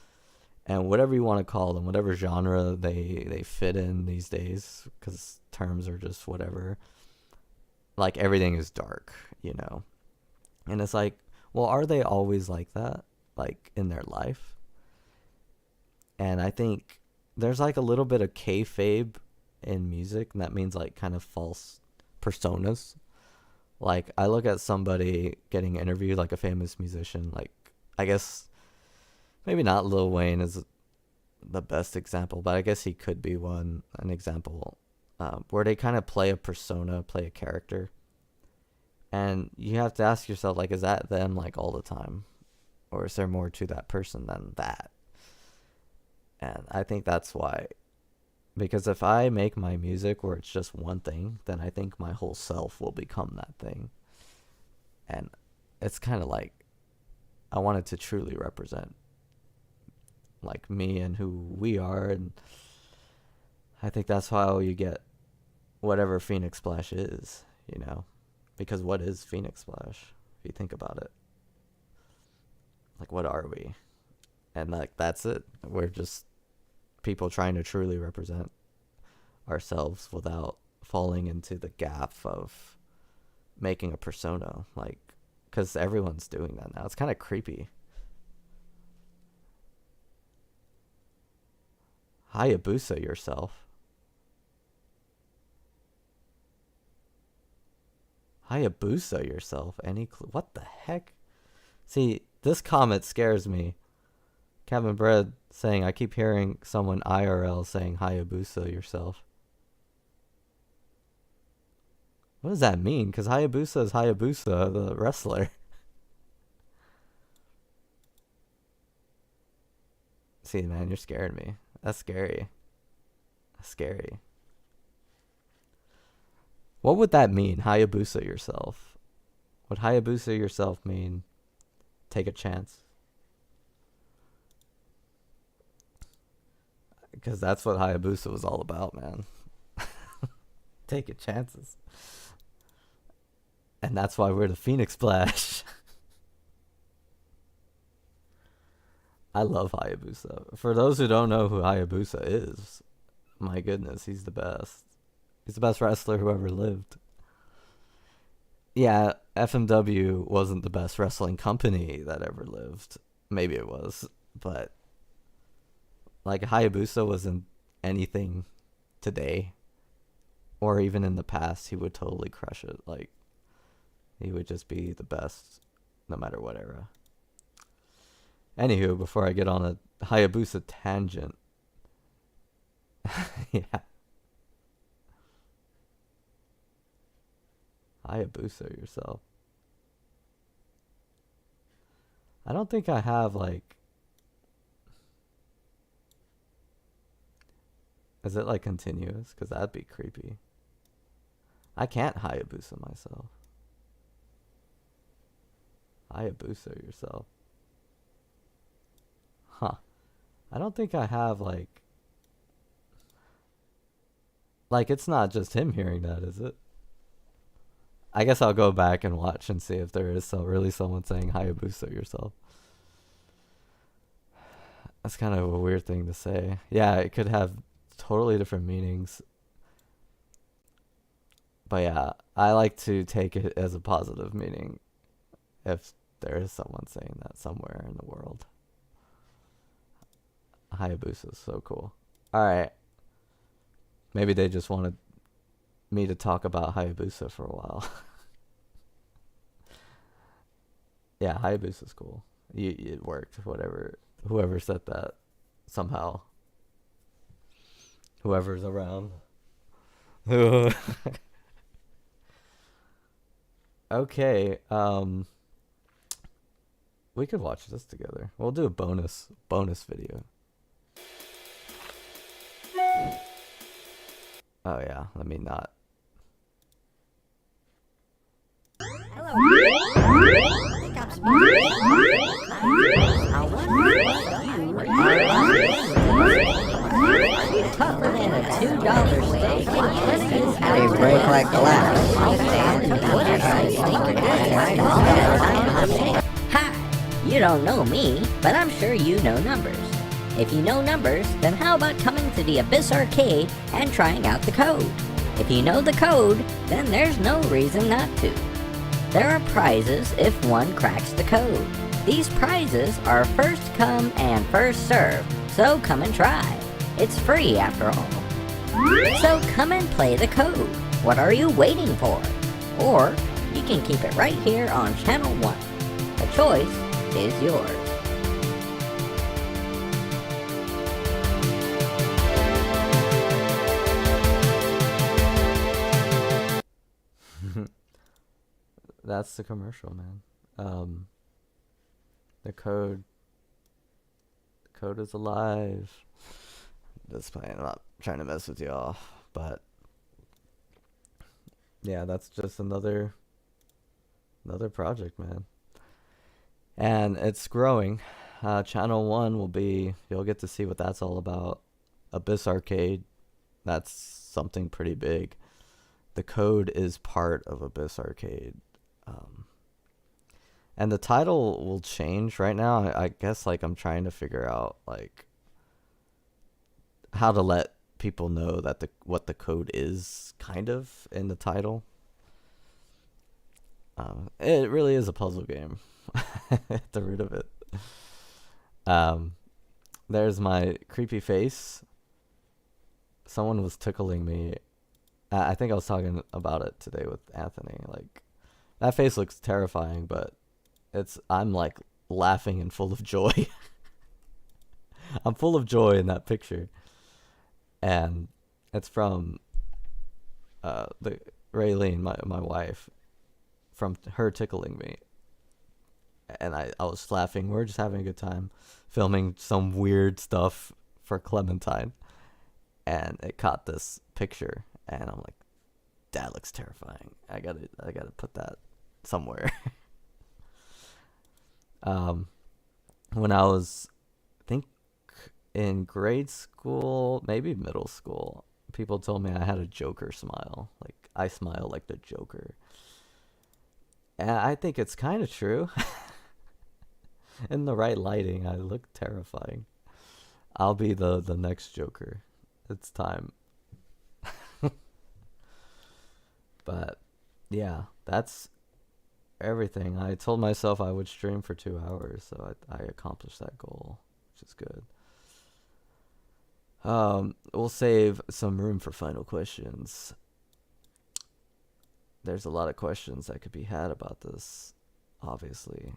and whatever you want to call them, whatever genre they fit in these days, because terms are just whatever. Like, everything is dark, you know. And it's like, well, are they always like that, like in their life? And I think there's like a little bit of kayfabe in music, and that means like kind of false personas. Like, I look at somebody getting interviewed, like a famous musician, like, I guess maybe not Lil Wayne is the best example, but I guess he could be an example, where they kind of play a persona, play a character. And you have to ask yourself, like, is that them, like, all the time? Or is there more to that person than that? And I think that's why. Because if I make my music where it's just one thing, then I think my whole self will become that thing. And it's kind of like, I wanted to truly represent, like, me and who we are. And I think that's how you get whatever Phoenix Splash is, you know? Because what is Phoenix Splash, if you think about it? Like, what are we? And, like, that's it. We're just people trying to truly represent ourselves without falling into the gap of making a persona. Like, because everyone's doing that now. It's kind of creepy. Hayabusa yourself. Hayabusa yourself. Any clue? What the heck? See, this comment scares me. Kevin Bread saying, I keep hearing someone IRL saying Hayabusa yourself. What does that mean? Because Hayabusa is Hayabusa, the wrestler. See, man, you're scaring me. That's scary. That's scary. What would that mean, Hayabusa yourself? Would Hayabusa yourself mean take a chance? Because that's what Hayabusa was all about, man. Taking chances. And that's why we're the Phoenix Splash. I love Hayabusa. For those who don't know who Hayabusa is, my goodness, he's the best. He's the best wrestler who ever lived. Yeah, FMW wasn't the best wrestling company that ever lived. Maybe it was, but like, Hayabusa wasn't anything today, or even in the past. He would totally crush it. Like, he would just be the best, no matter what era. Anywho, before I get on a Hayabusa tangent, yeah, Hayabusa yourself. I don't think I have, like, is it like continuous? Because that'd be creepy. I can't Hayabusa myself. Hayabusa yourself. Huh. I don't think I have, like, it's not just him hearing that, is it? I guess I'll go back and watch and see if there is really someone saying Hayabusa yourself. That's kind of a weird thing to say. Yeah, it could have totally different meanings. But yeah, I like to take it as a positive meaning if there is someone saying that somewhere in the world. Hayabusa is so cool. Alright. Maybe they just wanted me to talk about Hayabusa for a while. Yeah, Hayabusa's cool. It worked. Whoever said that, somehow. Whoever's around. Okay, we could watch this together. We'll do a bonus video. Oh yeah, let me not. Hello. I think I'm supposed to I wonder what you are tougher than a $2 steak. They break like glass. Hi, you don't know me, but I'm sure you know numbers. If you know numbers, then how about coming to the Abyss Arcade and trying out the code? If you know the code, then there's no reason not to. There are prizes if one cracks the code. These prizes are first come and first serve, so come and try. It's free after all. So come and play the code. What are you waiting for? Or you can keep it right here on Channel 1. The choice is yours. That's the commercial, man. The code is alive. Just playing. I'm not trying to mess with y'all, but yeah, that's just another project, man. And it's growing. Channel 1 will be, you'll get to see what that's all about. Abyss Arcade, that's something pretty big. The code is part of Abyss Arcade. And the title will change right now. I guess like I'm trying to figure out like how to let people know that what the code is kind of in the title. It really is a puzzle game at the root of it. There's my creepy face. Someone was tickling me. I think I was talking about it today with Anthony. Like, that face looks terrifying, but I'm like laughing and full of joy. I'm full of joy in that picture. And it's from the Raylene, my wife, from her tickling me. And I was laughing. We were just having a good time filming some weird stuff for Clementine. And it caught this picture. And I'm like, that looks terrifying. I gotta put that somewhere. When I was, I think, in grade school, maybe middle school, people told me I had a Joker smile. Like, I smile like the Joker. And I think it's kind of true. In the right lighting, I look terrifying. I'll be the next Joker. It's time. But yeah, that's everything. I told myself I would stream for 2 hours, so I accomplished that goal, which is good. We'll save some room for final questions. There's a lot of questions that could be had about this, obviously.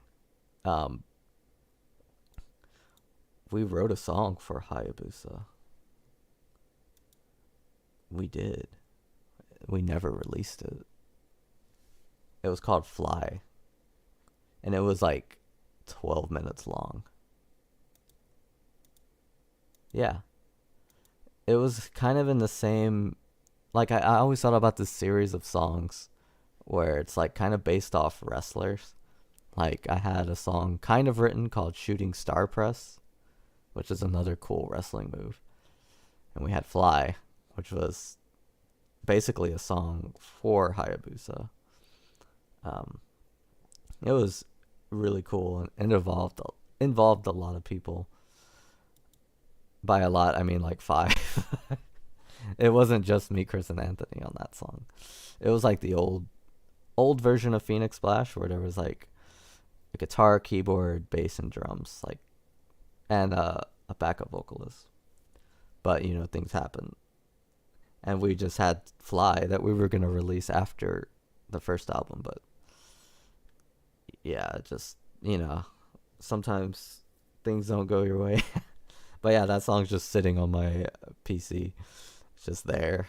We wrote a song for Hayabusa. We did. We never released it. It was called Fly. And it was like 12 minutes long. Yeah. It was kind of in the same... Like, I always thought about this series of songs where it's like kind of based off wrestlers. Like, I had a song kind of written called Shooting Star Press, which is another cool wrestling move. And we had Fly, which was basically a song for Hayabusa. It was really cool and involved a lot of people. By a lot, I mean like 5. It wasn't just me, Chris, and Anthony on that song. It was like the old version of Phoenix Splash, where there was like a guitar, keyboard, bass, and drums, like, and a backup vocalist. But you know, things happen, and we just had Fly that we were gonna release after the first album. But yeah, just, you know, sometimes things don't go your way. But yeah, that song's just sitting on my PC. It's just there.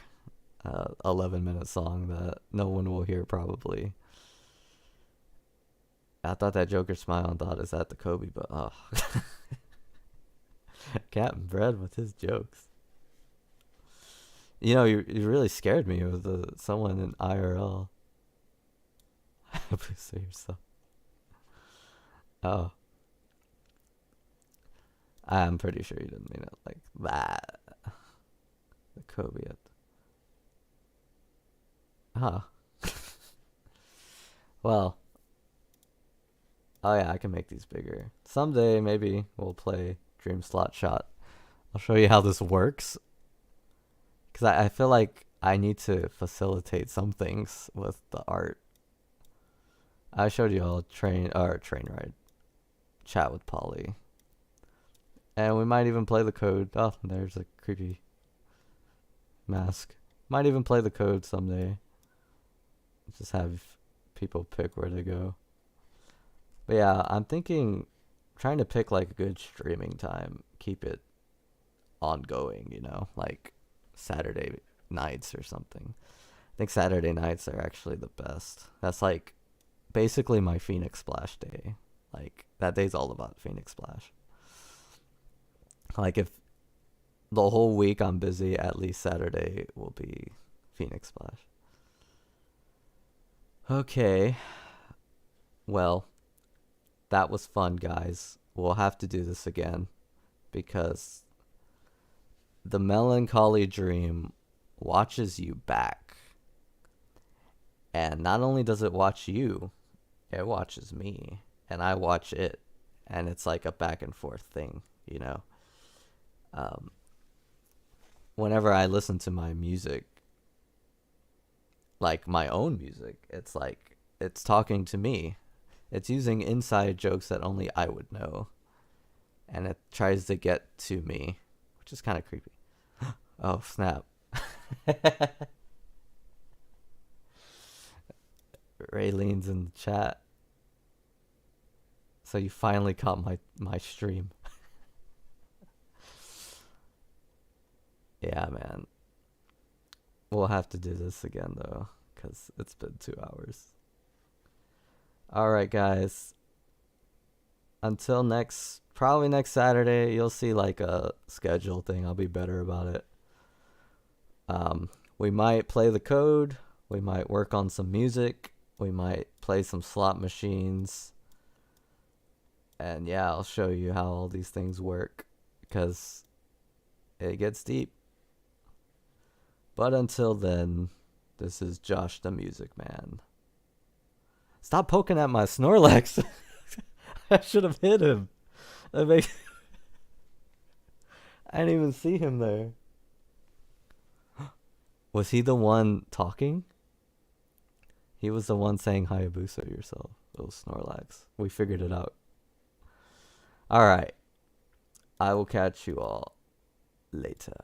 11-minute song that no one will hear probably. I thought that Joker smile and thought, is that the Kobe? But oh. Captain Bread with his jokes. You know, you really scared me with someone in IRL. Say yourself. Oh. I'm pretty sure you didn't mean it like that. The Kobe. Huh. Well. Oh yeah, I can make these bigger. Someday, maybe, we'll play Dream Slot Shot. I'll show you how this works. Because I feel like I need to facilitate some things with the art. I showed you all train ride. Chat with Polly. And we might even play the code. Oh, there's a creepy mask. Might even play the code someday. Just have people pick where to go. But yeah, I'm trying to pick like a good streaming time. Keep it ongoing, you know, like Saturday nights or something. I think Saturday nights are actually the best. That's like basically my Phoenix Splash day. Like that day's all about Phoenix Splash. Like if the whole week I'm busy, at least Saturday will be Phoenix Splash. Okay. Well, that was fun, guys. We'll have to do this again because the melancholy dream watches you back. And not only does it watch you, it watches me. And I watch it. And it's like a back and forth thing, you know? Whenever I listen to my music, like my own music, it's like it's talking to me. It's using inside jokes that only I would know. And it tries to get to me, which is kind of creepy. Oh, snap. Raylene's in the chat. So you finally caught my stream. Yeah, man. We'll have to do this again, though, because it's been 2 hours. Alright, guys. Until probably next Saturday, you'll see like a schedule thing. I'll be better about it. We might play the code. We might work on some music. We might play some slot machines. And yeah, I'll show you how all these things work, because it gets deep. But until then, this is Josh the Music Man. Stop poking at my Snorlax. I should have hit him. I didn't even see him there. Was he the one talking? He was the one saying Hayabusa yourself. It was Snorlax. We figured it out. Alright. I will catch you all later.